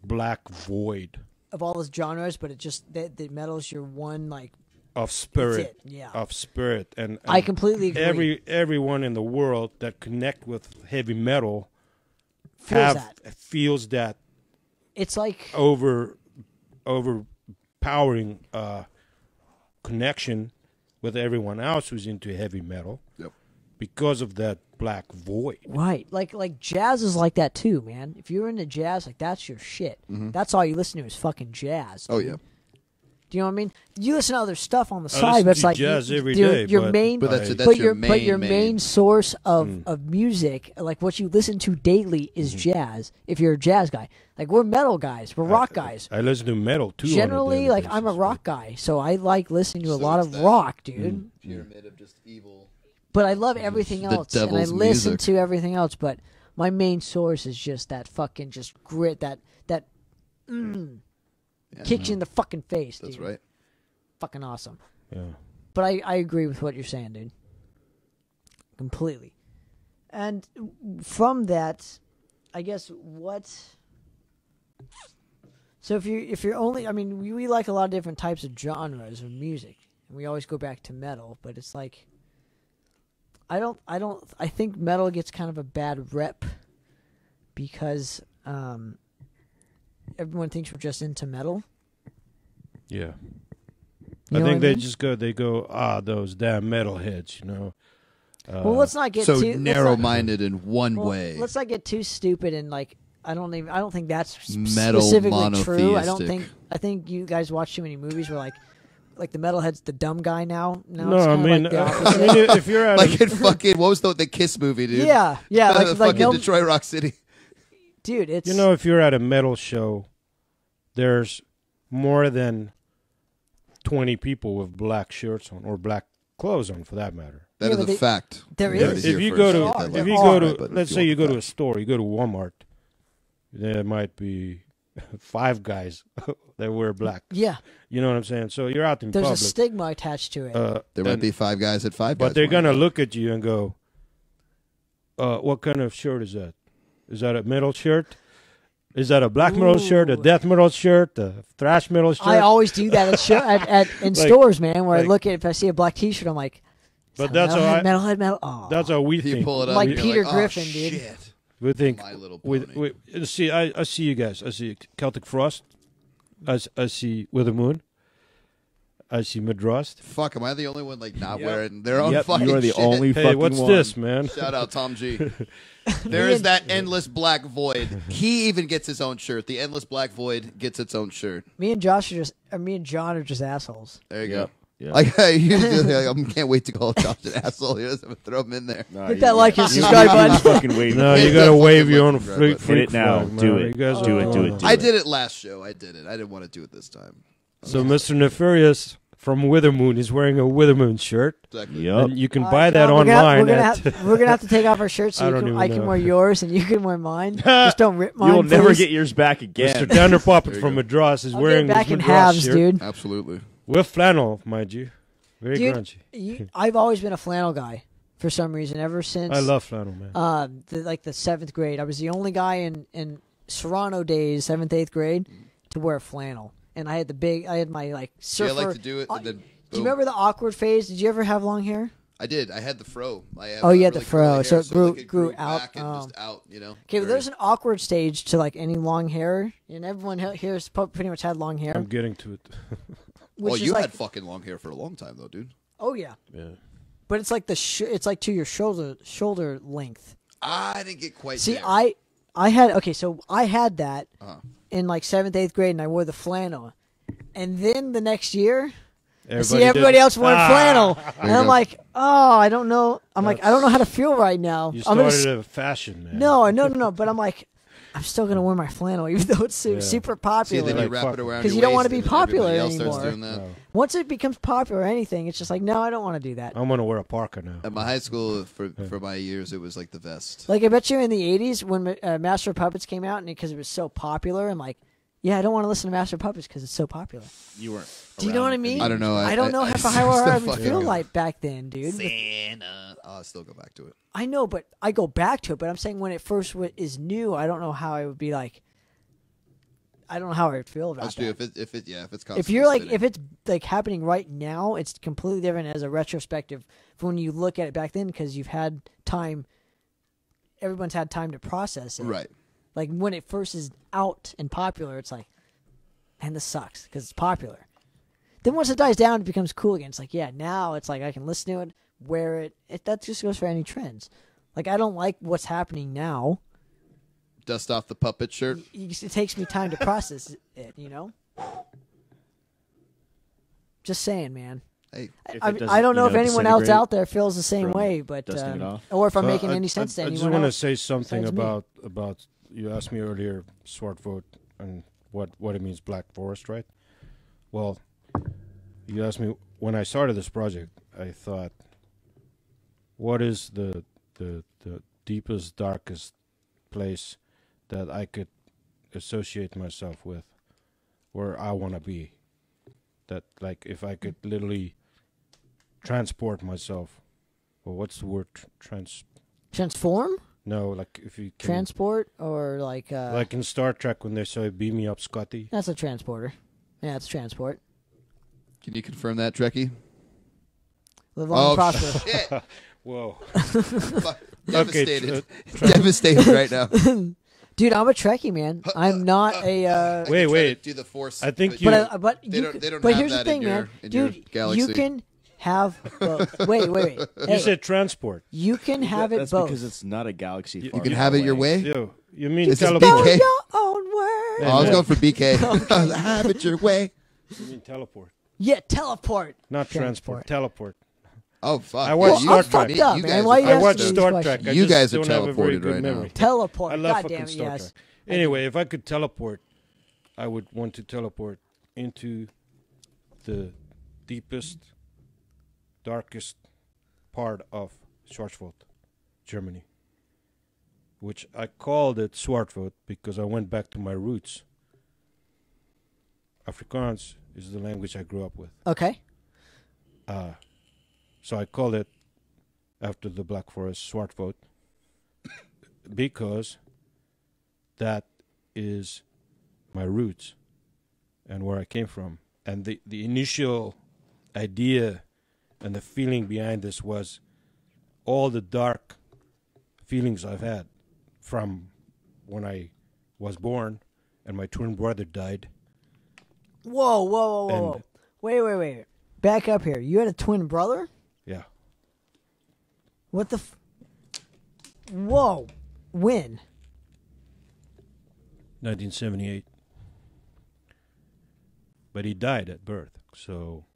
black void Of all those genres, but it just the metal's your one like. of spirit, That's it, yeah. of spirit, and I completely agree. everyone in the world that connect with heavy metal Feels that. feels that It's like overpowering connection with everyone else who's into heavy metal. Yep. Because of that black void. right, like jazz is like that too, man. If you're into jazz, like that's your shit. That's all you listen to is fucking jazz. Oh dude. yeah. Do you know what I mean? You listen to other stuff on the I side, listen but it's to like jazz every your, day, your but main, But that's but your your main. main source of music, like what you listen to daily, is jazz. If you're a jazz guy, like we're metal guys, we're rock guys. I listen to metal too. on a Generally, daily like basis, I'm a rock guy, so I like listening to a So lot it's of that rock, dude. Pyramid of just evil. But I love everything The else, and I devil's listen music. to everything else. But my main source is just that fucking just grit, that kicks you in the fucking face. That's dude. right. Fucking awesome. Yeah. But I agree with what you're saying, dude. Completely. And from that, I guess what. So if you're only, I mean, we like a lot of different types of genres of music, and we always go back to metal. But it's like, I think metal gets kind of a bad rep because everyone thinks we're just into metal. Yeah. You know I think what they mean? just go. They go. Those damn metalheads. You know. Well, let's not get So too narrow-minded in one well, way. Let's not get too stupid and like I don't think that's Metal specifically true. I don't monotheistic. think you guys watch too many movies where like the metalhead's the dumb guy now. no, it's I kinda mean, like the I opposite. mean, if you're at Like in fucking what was the Kiss movie, dude? yeah, like fucking no, Detroit Rock City. dude, it's you know, if you're at a metal show, there's more than 20 people with black shirts on or black clothes on, for that matter. That Yeah, is but a fact. there You is. heard it here If you first. go There are. to, if There you are. go Right, to, but let's if say you you go want to a store, you go to Walmart, there might be 5 guys that wear black. Yeah, You know what I'm saying? So you're out in there's a public. stigma attached to it. There might be 5 guys at 5 guys. But they're wearing gonna it. look at you and go, "What kind of shirt is that? Is that a metal shirt? Is that a black metal shirt, a Ooh. death metal shirt, a thrash metal shirt?" I always do that in Like- stores, man. Where I like- look at if I see a black T-shirt, I'm like, But is that that's how I- metalhead. Oh, That's how we You think. pull it up, Like and you're Peter like, Griffin, oh, dude. Shit. We think. My Little Pony. I see you guys. I see Celtic Frost. I see With the Moon. I see Madrost. Fuck, am I the only one like not Yep. wearing their own Yep, fucking You are the shit? only Hey, fucking what's one. this, man? Shout out Tom G. There is that endless black void. He even gets his own shirt. The endless black void gets its own shirt. me and John are just assholes. There you Yep. go. Yep. Like I usually, I can't wait to call Josh an asshole. He doesn't throw him in there. No, Hit you- that like and you- subscribe you button. just fucking wait. No, Hit you that gotta fucking wave your button, own grab freak. it. Hit it now. flag, Do man. it. You guys Do are it. Do on it. that. Do I it. did it last show. I did it. I didn't want to do it this time. So Mr. Nefarious from Withermoon is wearing a Withermoon shirt. Exactly. Yup. And you can buy that John, online. we're gonna have to take off our shirts so I don't I even can know. wear yours and you can wear mine. Just don't rip mine. You'll never please. get yours back again. Mr. Tanner Poppitt There you from go. Madras is I'll wearing get back his in Madras halves, shirt dude. Absolutely. with flannel, mind you. Very Dude, grungy. I've always been a flannel guy for some reason. Ever since I love flannel, man. the 7th grade, I was the only guy in Serrano days, 7th, 8th grade, to wear flannel. And I had my like See, I surfer. like to do it. And then, do you boom. remember the awkward phase? Did you ever have long hair? I did. I had the fro. I have Oh, you a had the really fro, curly so hair, it like, grew out, back and just out. You know. Okay, but Very- there's an awkward stage to like any long hair, and everyone here's pretty much had long hair. I'm getting to it. Which Oh, is you like, had fucking long hair for a long time though, dude. oh yeah, Yeah. but it's like it's like to your shoulder length. I didn't get quite See, there. I had so I had that Uh-huh. in like 7th, 8th grade, and I wore the flannel, and then the next year. Everybody Everybody did- else wore Ah! flannel, and you I'm go. like, oh, I don't know. I'm like, I don't know how to feel right now. You I'm gonna started a fashion, man. no. But I'm like, I'm still gonna wear my flannel, even though it's Yeah. super See, popular. then you Like, wrap fuck it around 'Cause your you don't wanna waist, be and then popular everybody else starts anymore. doing that. No. Once it becomes popular or anything, it's just like, no, I don't want to do that. I'm gonna wear a parka now. At my high school, for my years, it was like the vest. Like I bet you in the '80s when Master of Puppets came out, and because it was so popular, I'm like, yeah, I don't want to listen to Master of Puppets because it's so popular. You weren't. Do you know around what I mean? I don't know. I don't know how still I would fucking feel go. like back then, dude. Santa. I'll still go back to it. I know, but I go back to it. But I'm saying when it first is new, I don't know how I would be like. I don't know how I would feel about That's that. true. If it's If you're like, if it's like happening right now, it's completely different as a retrospective from when you look at it back then because you've had time. Everyone's had time to process it. right. Like when it first is out and popular, it's like, man, this sucks because it's popular. Then once it dies down, it becomes cool again. It's like, yeah, now it's like I can listen to it, wear it. That just goes for any trends. Like I don't like what's happening now. Dust off the puppet shirt. It takes me time to process it, you know? Just saying, man. Hey, If I, it doesn't, I don't know if anyone else disintegrate out there feels the same from way, but dusting it off. or if I'm So making any sense to I just anyone want to else. say something besides me. about you asked me earlier, Swartvoud, and what it means, Black Forest, right? Well, you asked me when I started this project. I thought, what is the deepest, darkest place that I could associate myself with, where I want to be? That, like, if I could literally transport myself, or what's the word? Transform, No, like if you can, transport, or like like in Star Trek when they say "Beam me up, Scotty." that's a transporter. Yeah, it's transport. can you confirm that, Trekkie? Live long and Oh, prosper. shit. Whoa. Fuck. Okay, Devastated. Devastated right now. Dude, I'm a Trekkie, man. I'm not a. I Wait, could try to wait. do the force. I think but you- But They you don't- can- they don't but have here's the that thing, in your- man. in your Dude, galaxy. you can have both. Wait. You Hey, said transport. you can have it That's both. because it's not a galaxy. You far can have it your way? Yo, you mean This is Go teleport? BK. your own way. Oh, I was man. going for BK. Have it your way. You mean teleport? Yeah, teleport. Not transport. Teleport. Oh, fuck. I watched Yeah, I'm Star Trek. fucked up, You man. guys Why are you I asking watched me these Star questions? Trek. I You just guys are don't have a very teleported good right now. memory. Teleport. I love God fucking damn it, Star yes. Trek. Anyway, if I could teleport, I would want to teleport into the deepest, darkest part of Swartvoud, Germany, which I called it Swartvoud because I went back to my roots. Afrikaans is the language I grew up with. Okay. So I called it after the Black Forest Swartvoud because that is my roots and where I came from. And the initial idea and the feeling behind this was all the dark feelings I've had from when I was born and my twin brother died. Whoa. And- Wait. Back up here. You had a twin brother? Yeah. What the? Whoa. When? 1978. But he died at birth, so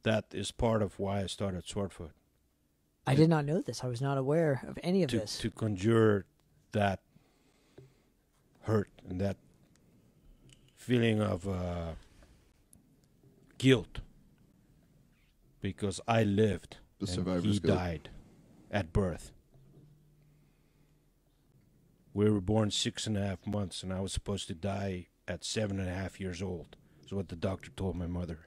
that is part of why I started Swartvoud. I did not know this. I was not aware of any of this. To conjure that hurt and that feeling of guilt because I lived The and survivor's he guilt. died at birth. We were born 6.5 months, and I was supposed to die at 7.5 years old. Is what the doctor told my mother.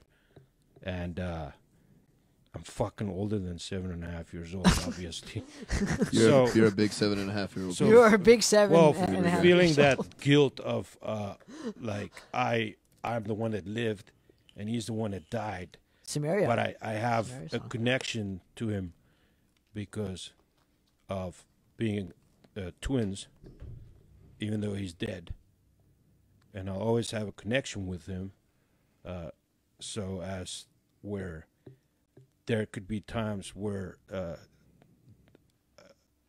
And I'm fucking older than 7.5 years old, obviously. You're a big 7.5-year-old. So- You are a big seven Well, and a half feeling years that old. guilt of like I'm the one that lived, and he's the one that died. Samaria. But I have Very a strong. connection to him because of being twins, even though he's dead. And I'll always have a connection with him, so as where there could be times where,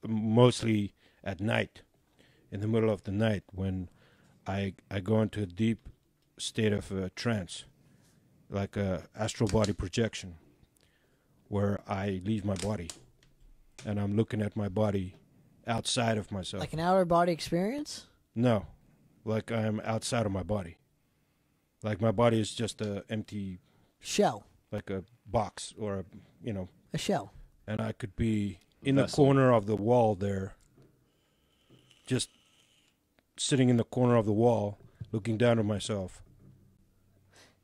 mostly at night, in the middle of the night, when I go into a deep state of trance, like a astral body projection, where I leave my body, and I'm looking at my body outside of myself. Like an outer body experience? No, like I'm outside of my body. Like my body is just a empty, Shell. like a box or A shell. and I could be in the Vessel. corner of the wall there, just sitting in the corner of the wall, looking down at myself,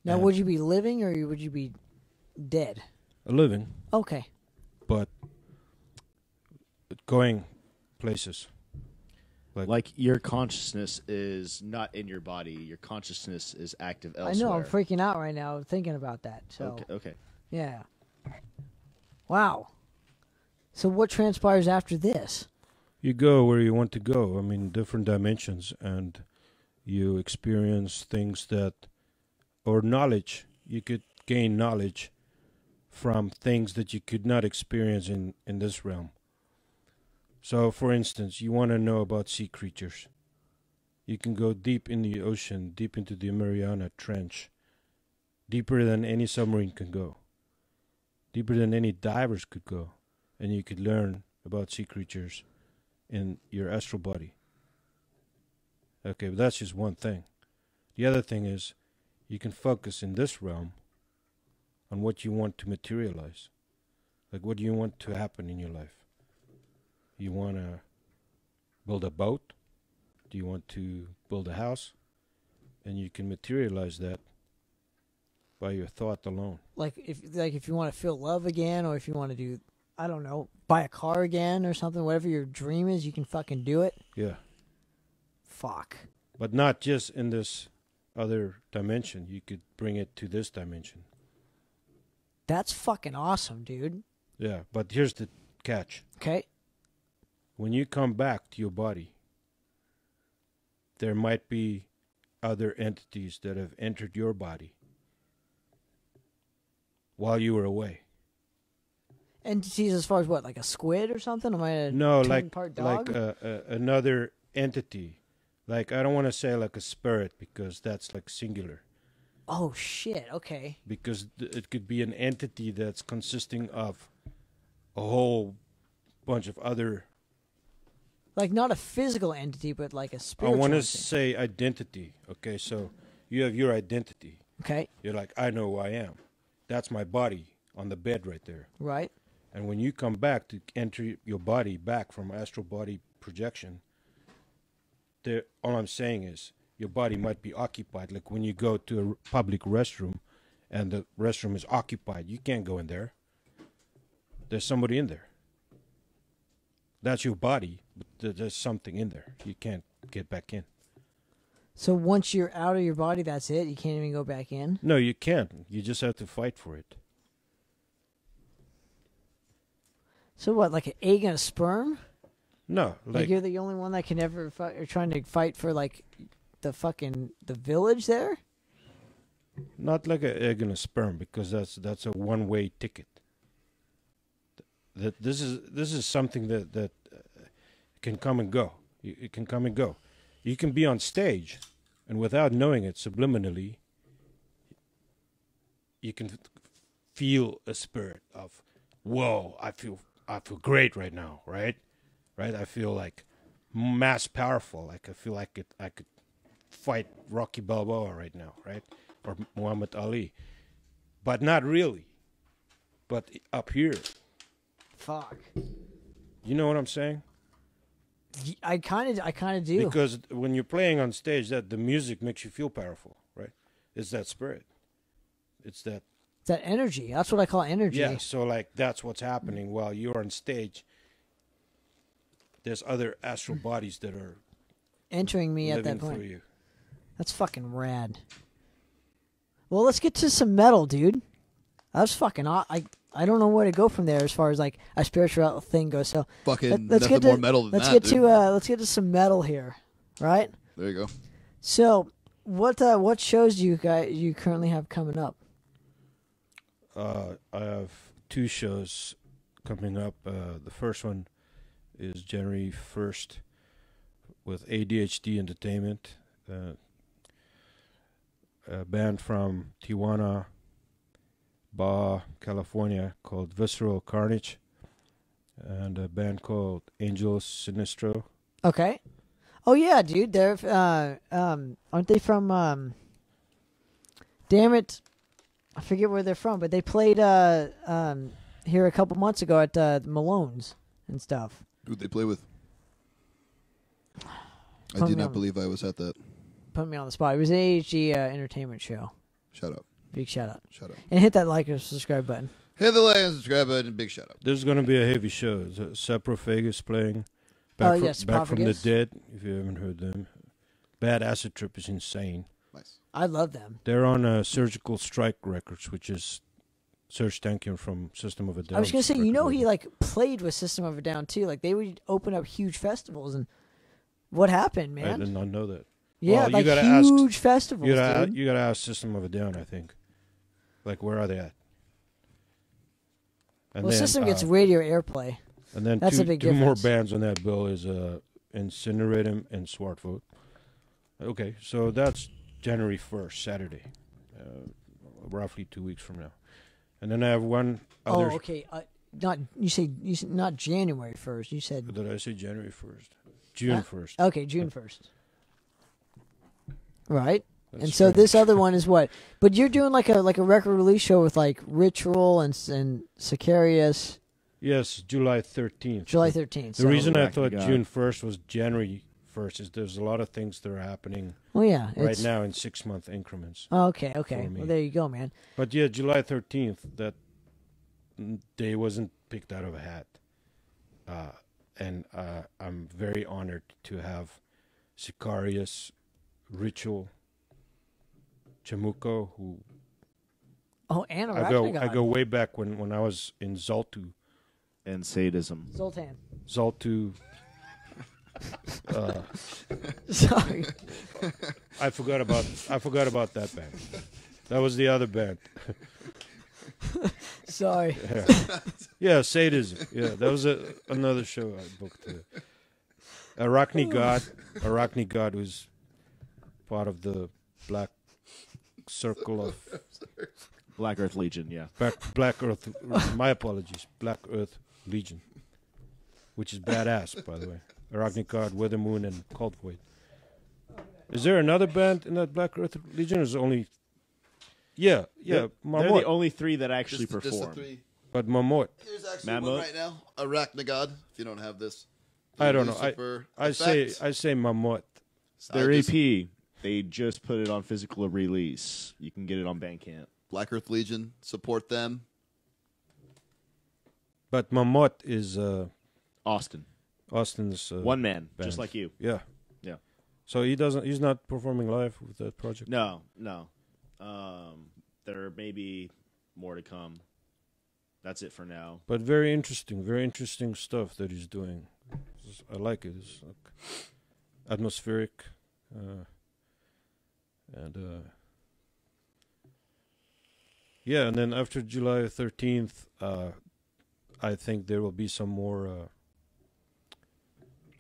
Now, And- would you be living or would you be dead? living, Okay. but going places. Like your consciousness is not in your body. Your consciousness is active elsewhere. I know. I'm freaking out right now thinking about that. So, Okay. yeah. Wow. So, what transpires after this? You go where you want to go. I mean, different dimensions, and you experience things or knowledge. You could gain knowledge from things that you could not experience in this realm. So, for instance, you want to know about sea creatures. You can go deep in the ocean, deep into the Mariana Trench, deeper than any submarine can go, deeper than any divers could go, and you could learn about sea creatures in your astral body. Okay, but that's just one thing. The other thing is you can focus in this realm on what you want to materialize. Like, what do you want to happen in your life? You want to build a boat? Do you want to build a house? And you can materialize that by your thought alone. Like if you want to feel love again, or if you want to do, I don't know, buy a car again or something, whatever your dream is, you can fucking do it. Yeah. Fuck. But not just in this other dimension. You could bring it to this dimension. That's fucking awesome, dude. Yeah, but here's the catch. Okay. When you come back to your body, there might be other entities that have entered your body while you were away. Entities as far as what, like a squid or something? Am I a No, like part dog? another entity. Like, I don't want to say like a spirit, because that's like singular. Oh shit! Okay. Because it could be an entity that's consisting of a whole bunch of other. Like not a physical entity, but like a I spiritual. want to entity. say identity. Okay, so you have your identity. Okay. You're like, I know who I am. That's my body on the bed right there. Right. And when you come back to enter your body back from astral body projection, all I'm saying is your body might be occupied. Like when you go to a public restroom and the restroom is occupied, you can't go in there. There's somebody in there. That's your body, but there's something in there. You can't get back in. So once you're out of your body, that's it? You can't even go back in? No, you can't. You just have to fight for it. So what, like an egg and a sperm? No, Like you're the only one that can ever fight, or trying to fight for like the village there? not like an egg and a sperm, because that's a one-way ticket. That this is something that can come and go. It can come and go. You can be on stage, and without knowing it, subliminally, you can feel a spirit of, whoa, I feel great right now, right? I feel like mass powerful. Like I feel like I could fight Rocky Balboa right now, right? Or Muhammad Ali, but not really. But up here, Fuck. you know what I'm saying? I kind of do. Because when you're playing on stage, that the music makes you feel powerful, right? It's that spirit. It's that. It's that energy. That's what I call energy. Yeah. So like that's what's happening while you're on stage. There's other astral bodies that are Entering me at living that point. through you. That's fucking rad. Well, let's get to some metal, dude. That's fucking. I don't know where to go from there as far as like a spiritual thing goes. So Fucking let's nothing get more to, metal than let's that, get dude. to let's get to some metal here, right? There you go. So what shows do you currently have coming up? I have 2 shows coming up. The first one is January 1st with ADHD Entertainment, a band from Tijuana, Baja, California, called Visceral Carnage, and a band called Angels Sinistro. Okay. Oh yeah, dude. They're aren't they from damn it, I forget where they're from, but they played here a couple months ago at Malone's and stuff. Who'd they play with? I Put do me not on- believe I was at that. Put me on the spot. It was an AHG entertainment show. Shout out. Big shout out. Shout out. And hit that like or subscribe button. Hit the like and subscribe button and big shout out. There's going to be a heavy show. Saprophagus playing. Oh, Back, yes, Back from the Poppitt. Dead, if you haven't heard them. Bad Acid Trip is insane. Nice. I love them. They're on Surgical Strike Records, which is Serge Tankian from System of a Down. I was gonna say, you know, he like played with System of a Down too. Like they would open up huge festivals, and what happened, I man? did not know that. Yeah, Well, you like gotta huge festivals, You gotta, dude. you gotta ask System of a Down, I think. Like, where are they at? And Well, then, System gets radio airplay. and then that's two, a big two more difference. bands on that bill is Incineratum and Swartvoud. Okay, so that's January 1st, Saturday. roughly 2 weeks from now. And then I have one other. Oh, okay. Not you said not January 1st. You said Did I say January 1st? June 1st. okay, June 1st. Right. That's And so strange. this other one is what? But you're doing like a record release show with like Ritual and Sicarius. Yes, July 13th. July 13th. The So, reason I Arachne thought God. June 1st was January 1st is there's a lot of things that are happening well, yeah. right It's, now in 6-month increments. oh, okay. Okay. for me. Well, there you go, man. But yeah, July 13th, that day wasn't picked out of a hat. And I'm very honored to have Sicarius, Ritual, Chamuco, who Oh, and I go way back when I was in Zoltu. And sadism. Zoltan. Zoltu. Sorry. I forgot about that band. That was the other band. Sorry. Yeah, sadism. Yeah, that was another show I booked. Arachne God was part of the Black Circle of Black Earth Legion, yeah. Black Earth. My apologies, Black Earth Legion, which is badass, by the way. Arachne God, Weather Moon, and Cold Void. Is there another band in that Black Earth Legion? Or is it only? Yeah, They're the Mammoth. only three that actually Just the perform. three. But Mammoth. Here's actually Mammoth? one right now. Arachnagod. If you don't have this. I don't know. Lucifer I Effect. say Mammoth. Their I just- EP, they just put it on physical release. You can get it on Bandcamp. Black Earth Legion. Support them. But Mammoth is Austin. Austin's One man, band. just like you. Yeah. Yeah. So he's not performing live with that project. No. There may be more to come. That's it for now. But very interesting stuff that he's doing. I like it. It's like atmospheric, and yeah. And then after July 13th, I think there will be some more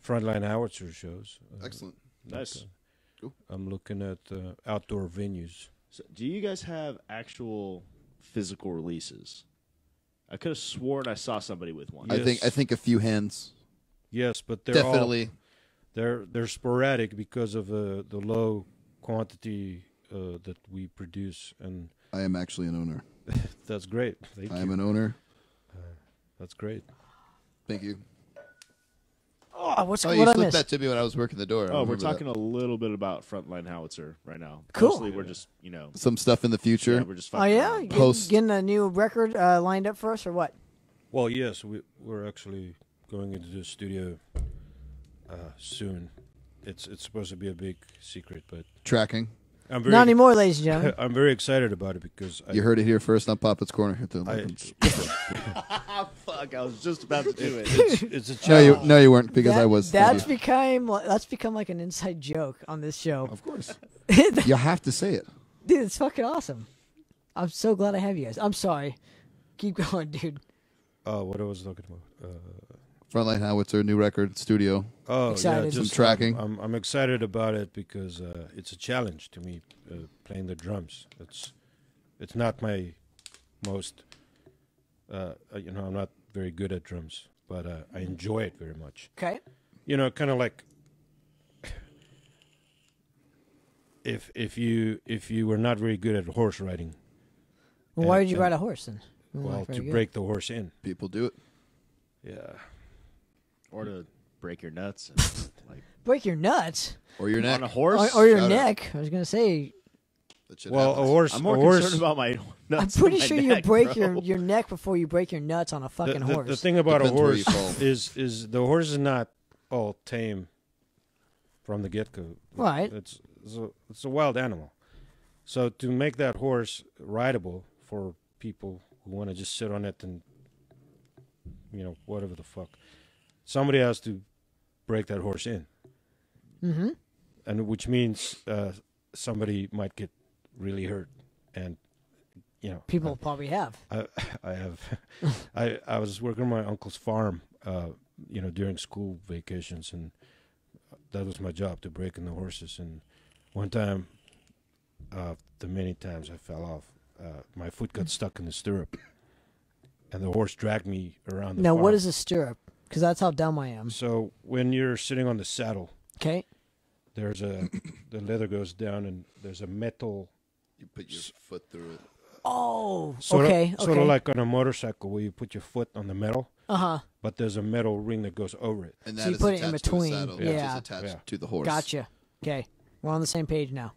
Frontline Howitzer shows. Excellent. Nice. Cool. I'm looking at outdoor venues. So, do you guys have actual physical releases? I could have sworn I saw somebody with one. Yes. I think a few hands. Yes, but they're Definitely. they're sporadic because of the low quantity that we produce, and I am actually an owner. that's great. Thank I you. am an owner. That's great. Thank you. Oh, what's Oh, what you I slipped missed? that to me when I was working the door. I Oh, we're remember talking a little bit about Frontline Howitzer right now. Cool. Mostly we're just, that. Some stuff in the future. yeah, we're just Oh fucking yeah, around. getting a new record lined up for us or what? Well, yes, we're actually going into the studio soon. It's supposed to be a big secret, but Tracking. I'm Not anymore, ladies and gentlemen. I'm very excited about it because You heard it here first on Poppitt's Corner. Hit the Fuck, I was just about to do it. it's a no, challenge. you weren't because I was. That's Thank become like an inside joke on this show. you. Of course. Dude, You have to say it. it's fucking awesome. I'm so glad I have you guys. I'm sorry. Keep going, dude. What I was talking about. Frontline Howitzer, new record, studio. Oh, Excited. yeah, Some just tracking. I'm excited about it because it's a challenge to me playing the drums. It's not my most. I'm not very good at drums, but I enjoy it very much. Okay. Kind of like if you were not very good at horse riding, Well, why And- did you and- ride a horse then? You weren't well, very to good. break the horse in. People do it. Yeah. Or to break your nuts. And, like, break your nuts Or your neck. on a horse? or your Shout out. neck. I was gonna say. That shit Well, happens. a horse. I'm more a horse, concerned about my nuts. I'm pretty than my sure you neck, break bro. your neck before you break your nuts on a fucking horse. The thing about Depends a where you horse fall. is the horse is not all tame from the get go. Right. It's a wild animal. So to make that horse rideable for people who want to just sit on it and whatever the fuck, somebody has to break that horse in. Mm-hmm. And which means somebody might get really hurt, and People probably have. I have I was working on my uncle's farm during school vacations, and that was my job, to break in the horses. And one time, the many times I fell off, my foot got stuck in the stirrup, and the horse dragged me around the Now, farm. what is a stirrup? Because that's how dumb I am. So when you're sitting on the saddle, Okay. there's the leather goes down, and there's a metal. You put your foot through it. Oh, Sort okay. Of, sort of like on a motorcycle where you put your foot on the metal, Uh-huh. but there's a metal ring that goes over it. And So that you is put it in attached to a between. saddle, Yeah. which is attached Yeah. to the horse. Gotcha. Okay. We're on the same page now.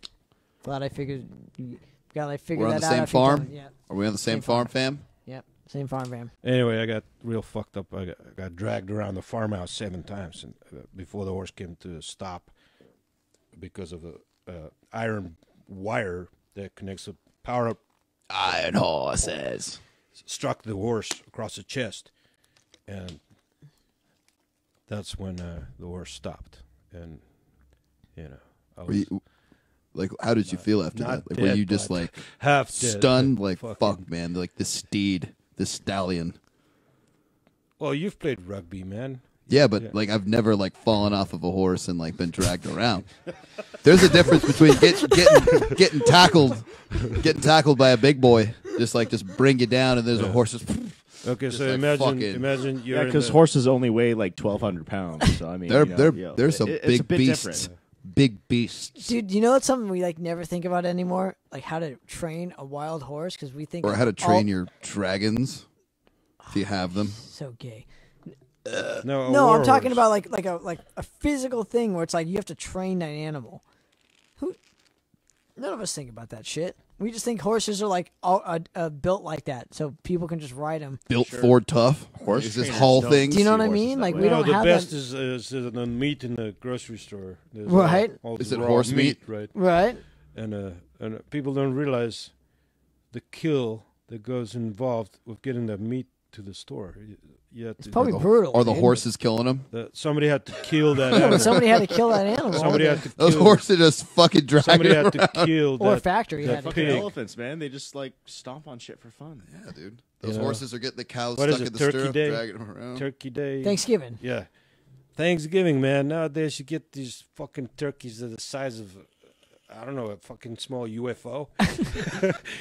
Glad I figured We're that on out. the same after you told farm? me. Yeah. Are we on the same Same farm, farm. fam? Yep. Same farm, fam. Anyway, I got real fucked up. I got dragged around the farmhouse 7 times and, before the horse came to a stop because of a iron wire that connects the power up. Iron horses. Struck the horse across the chest, and that's when the horse stopped. And I Were was you, like, how did you feel after not that? Like, were dead, you just but like half dead, stunned? but Like, fucking- fuck, man. Like the steed, the stallion. Well, you've played rugby, man. Yeah, but Yeah. like I've never like fallen off of a horse and like been dragged around. There's a difference between getting tackled by a big boy, just bring you down, and there's a horse just. Okay, Just so like fucking- imagine you're Yeah, in because the- horses only weigh like 1,200 pounds. So I mean, They're some it's big a bit beasts. different. Big beasts. Dude, you know that's something we like never think about anymore? Like how to train a wild horse because we think Or like, how to train all- your dragons if you have them. so gay. No, a No, I'm war talking horse. about like a physical thing where it's like you have to train that animal. None of us think about that shit. We just think horses are like all, built like that, so people can just ride them. Built Ford tough. Horse Is this trainers Hull don't thing? Do you know see what I horses mean? that Like, way. we No, don't the have best that. is the meat in the grocery store. There's Right. all Is the it raw horse meat? Right. Right? And people don't realize the kill that goes involved with getting the meat to the store. You have It's to, probably Are the- brutal. Are the dude. horses killing them? somebody had to kill that Yeah, but animal. somebody had to kill that animal. Somebody had to Those kill, horses just fucking dragging somebody them had to around. kill or a that. factory that had to Fucking pig. kill. elephants, man. They just like stomp on shit for fun. Yeah, dude. Those You know. horses are getting the cows What is stuck it, in the Turkey stirrup, Day? dragging them around. Turkey Day. Thanksgiving. Yeah. Thanksgiving, man. Nowadays you get these fucking turkeys that are the size of, I don't know, a fucking small UFO.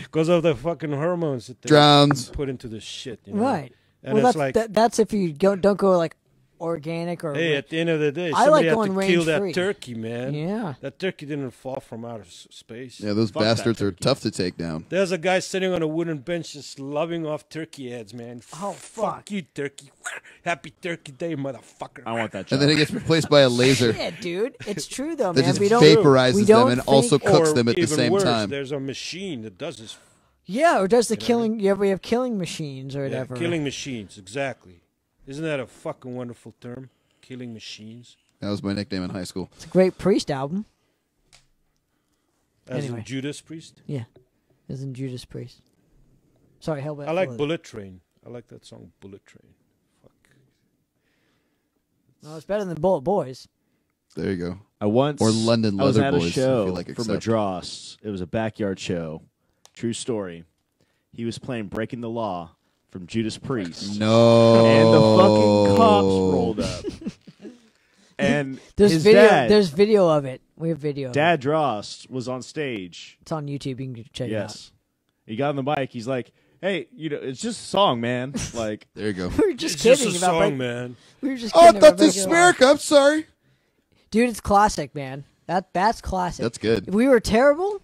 Because of the fucking hormones that they Drowns. put into this shit. You know? Right. And Well, it's that's like, that's if you don't go like organic or hey, at the end of the day, I somebody like had to going kill that range-free. turkey, man. yeah. That turkey didn't fall from outer space. Yeah, those Fuck that bastards are turkey. tough to take down. There's a guy sitting on a wooden bench just loving off turkey heads, man. Oh, fuck. you, turkey. Happy Turkey Day, motherfucker. I want that. And then it gets replaced by a laser Yeah, dude. It's true though, that man. just We don't. vaporizes we them don't and also think- cooks Or them at the even same worse, time. There's a machine that does this. Yeah, or does the You know what I killing? Yeah, we have killing machines or Yeah, whatever. killing machines, exactly. Isn't that a fucking wonderful term? Killing machines. That was my nickname in high school. It's a great Priest album. As Anyway. in Judas Priest. Yeah, as in Judas Priest. Sorry, Hellbat. I like Bullet. Bullet Train. I like that song, Bullet Train. Fuck. No, it's better than Bullet Boys. There you go. I once Or London I was Leather at Boys, a if show you like for accept. Madras. It was a backyard show. True story. He was playing "Breaking the Law" from Judas Priest, No. and the fucking cops rolled up. And There's his video. dad, There's video of it. We have video. Of it. Dad Drost, was on stage. It's on YouTube. You can check it out. Yes, he got on the mic. He's like, "Hey, it's just a song, man. Like, There you go. We were just It's kidding just a about song, break- man. We were just Oh, I kidding thought about this breaking was the law. America. I'm sorry. Dude, it's classic, man. That's classic. That's good. We were terrible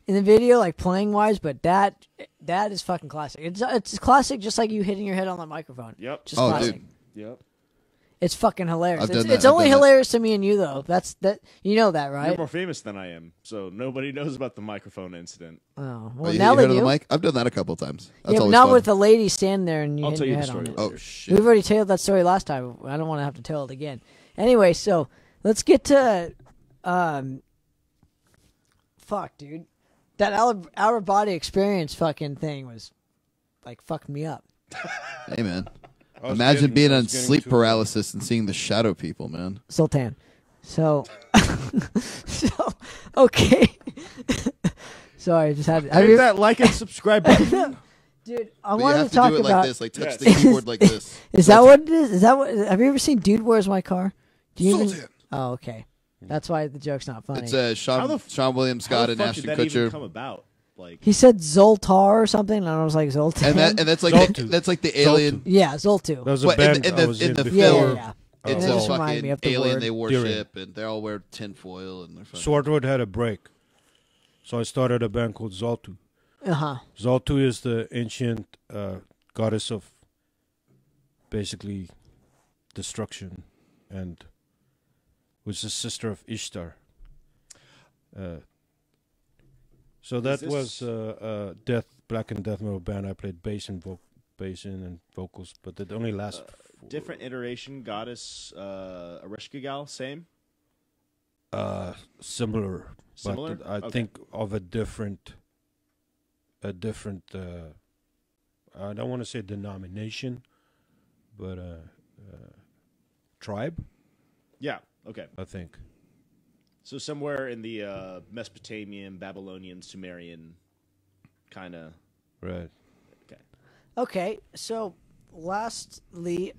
in the video, like playing wise, but that is fucking classic. It's classic, just like you hitting your head on the microphone. yep, Just Oh, classic. dude. yep. It's fucking hilarious. I've It's, done that. it's I've only done that. hilarious to me and you, though. That you know that, You're right? more famous than I am, so nobody knows about the microphone incident. Oh, Oh, well, you now hit they your head do. on the mic? I've done that a couple times. That's Yeah, but always not fun. with the lady standing there and you I'll hitting tell you your the head story on it. later. Oh, shit. We've already told that story last time. I don't want to have to tell it again. Anyway, so let's get to, fuck, dude, that outer body experience fucking thing was like fucked me up. Hey, man. I was Imagine getting- being I on was getting sleep to- paralysis and seeing the shadow people, man. Sultan. So, so okay. Sorry, I just had. Have Hit you, that like and subscribe button. dude, I But you wanted have to to talk do it about. like this, like touch Yes. the keyboard like this. Is that what it is? Is that what? Have you ever seen Dude, Where's My Car? Do you even? Sultan. Oh, okay. That's why the joke's not funny. It's How the Sean William How Scott the and fuck Ashton did that even Kutcher. come about? Like He said Zoltar or something, and I was like Zoltan. And that's like Zoltu. that's like the alien. yeah, Zoltu. That was a Well, band in I was in the before. yeah, film, yeah. It's That a just reminded fucking me of the alien word. they worship, and they all wear tinfoil and they're fucking. Swartvoud had a break, so I started a band called Zoltu. Uh-huh. Zoltu is the ancient goddess of basically destruction, and was the sister of Ishtar. So that this- was black and death metal band. I played bass and vocals, but it only lasted. different iteration, goddess, Ereshkigal, same. Similar. Similar? But I Okay. think of a different. I don't want to say denomination, but tribe. Yeah. Okay. I think. So somewhere in the Mesopotamian, Babylonian, Sumerian kind of. Right. Okay, so lastly,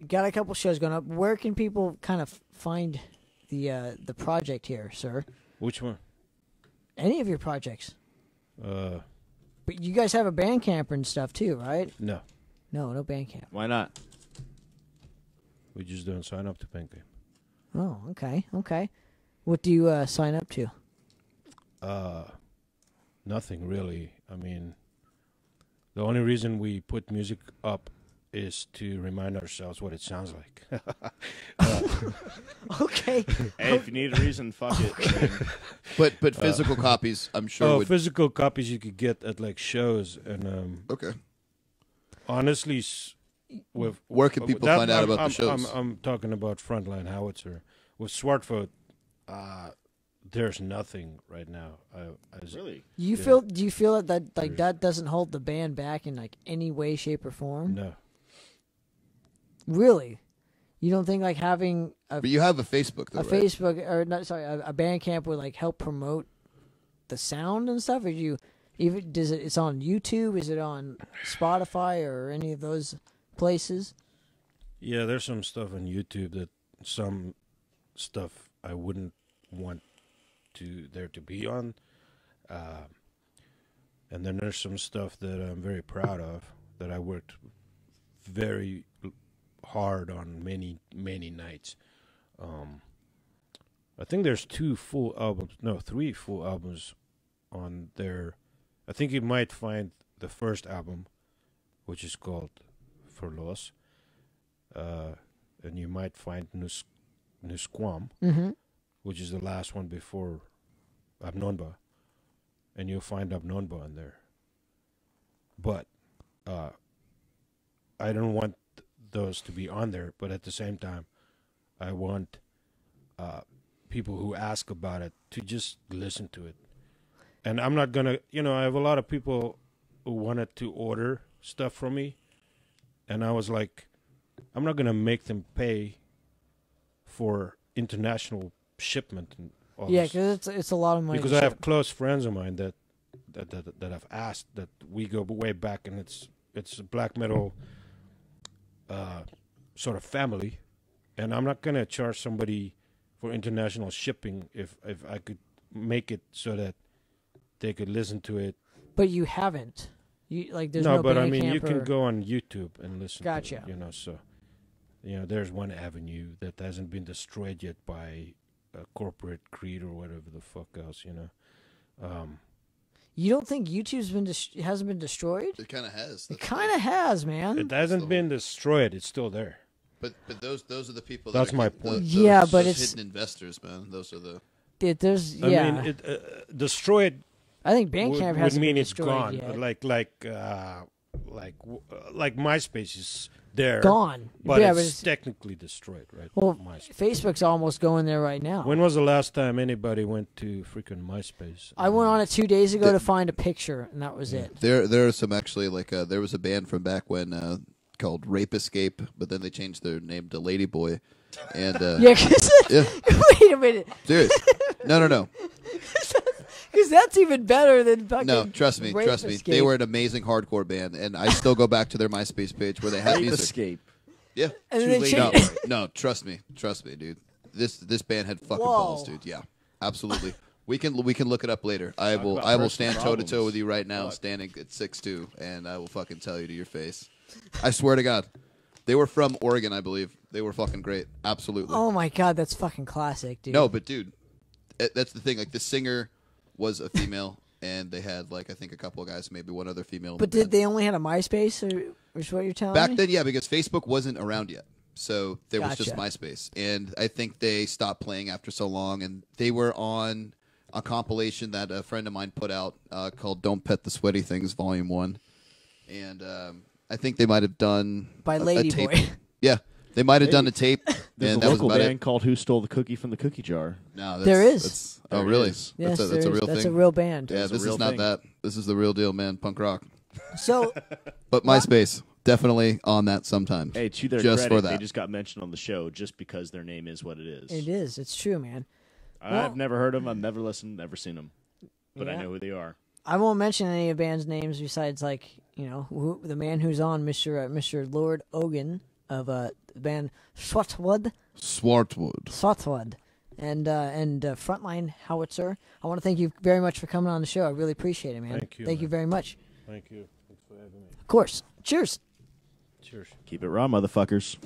got a couple shows going up. Where can people kind of find the project here, sir? Which one? Any of your projects? Uh, But you guys have a Bandcamp and stuff too, right? no. No Bandcamp. Why not? We just don't sign up to Bandcamp. Oh, okay. What do you sign up to? Nothing really. I mean, the only reason we put music up is to remind ourselves what it sounds like. Okay. Hey, if you need a reason, fuck it. I mean, But physical copies, I'm sure. would... Physical copies you could get at like shows, and Okay. honestly, Where can people find out about the shows? I'm talking about Frontline Howitzer with Swartvoud. There's nothing right now. really? Do you Yeah. feel that that doesn't hold the band back in like any way, shape, or form? No. Really? You don't think like having a But you have a Facebook, though, right? Facebook or not? Sorry, a Bandcamp would like help promote the sound and stuff? Or it's on YouTube? Is it on Spotify or any of those places? Yeah, there's some stuff on YouTube that some stuff I wouldn't want there to be on, and then there's some stuff that I'm very proud of that I worked very hard on many nights. I think there's 3 full albums on there. I think you might find the first album, which is called For Loss, and you might find Nusquam, Mm-hmm. which is the last one before Abnonba, and you'll find Abnonba on there. But I don't want those to be on there, but at the same time, I want people who ask about it to just listen to it. And I'm not gonna, I have a lot of people who wanted to order stuff from me, and I was like, I'm not gonna make them pay for international shipment and all Yeah, this. because it's a lot of money. Because to I have ship. close friends of mine that I've asked, that we go way back, and it's a black metal sort of family, and I'm not gonna charge somebody for international shipping if I could make it so that they could listen to it. But you haven't. There's no but I Bandcamp mean, you can or- go on YouTube and listen. Gotcha. To it, so there's one avenue that hasn't been destroyed yet by a corporate greed or whatever the fuck else. You don't think YouTube's hasn't been destroyed? It kind of has. It kind of has, man. It hasn't been destroyed. It's still there. But those are the people. That's that are my hidden- point. Yeah, those but it's- hidden investors, man. Those are the. There's I yeah. mean, it destroyed I think Bandcamp would hasn't mean been it's destroyed gone. yet. But like MySpace is there, Gone. but Yeah, it's but it's- technically destroyed, right? Well, MySpace. Facebook's almost going there right now. When was the last time anybody went to freaking MySpace? I went on it 2 days ago to find a picture, and that was it. There are some actually there was a band from back when called Rape Escape, but then they changed their name to Ladyboy, and Yeah, because yeah, wait a minute, serious. No. because that's even better than fucking. No, trust me. Rape They Escape. were an amazing hardcore band, and I still go back to their MySpace page where they had Rape music. Escape. Yeah. And Too then they late. No, changed. no, trust me, dude. This band had fucking Whoa. balls, dude. Yeah, absolutely. We can look it up later. I Talk will about I will personal stand toe to toe problems. with you right now, Fuck. standing at 6'2", and I will fucking tell you to your face. I swear to God, they were from Oregon, I believe. They were fucking great, absolutely. Oh my god, that's fucking classic, dude. No, but dude, that's the thing. Like the singer was a female, and they had like I think a couple of guys, maybe one other female. But did they only had a MySpace, or is what you're telling back me? then? Yeah, because Facebook wasn't around yet. So there was just Gotcha. MySpace, and I think they stopped playing after so long. And they were on a compilation that a friend of mine put out called "Don't Pet the Sweaty Things" Volume 1, and I think they might have done By a Lady tape. Boy. Yeah, they might have done a tape, There's and a that was local about band it. cookie Stole the Cookie from the Cookie Jar? No, that's, There is. that's- There oh, really? is. Yes, that's a there real is. That's thing. a real band. Yeah, That's a this real is not thing. that. This is the real deal, man. Punk rock. So But MySpace, definitely on that sometimes. Hey, to their Just credit, for that. they just got mentioned on the show just because their name is what it is. it is. It's true, man. I've never heard them. I've never listened, never seen them. But I Yeah. know who they are. I won't mention any of the band's names besides, like, the man who's on, Mr. Lord Ogan of the band Swartvoud, Swartvoud. and Frontline Howitzer. I want to thank you very much for coming on the show. I really appreciate it, man. Thank you, Thank you man. very much. Thank you. Thanks for having me. Of course. Cheers. Cheers. Keep it raw, motherfuckers.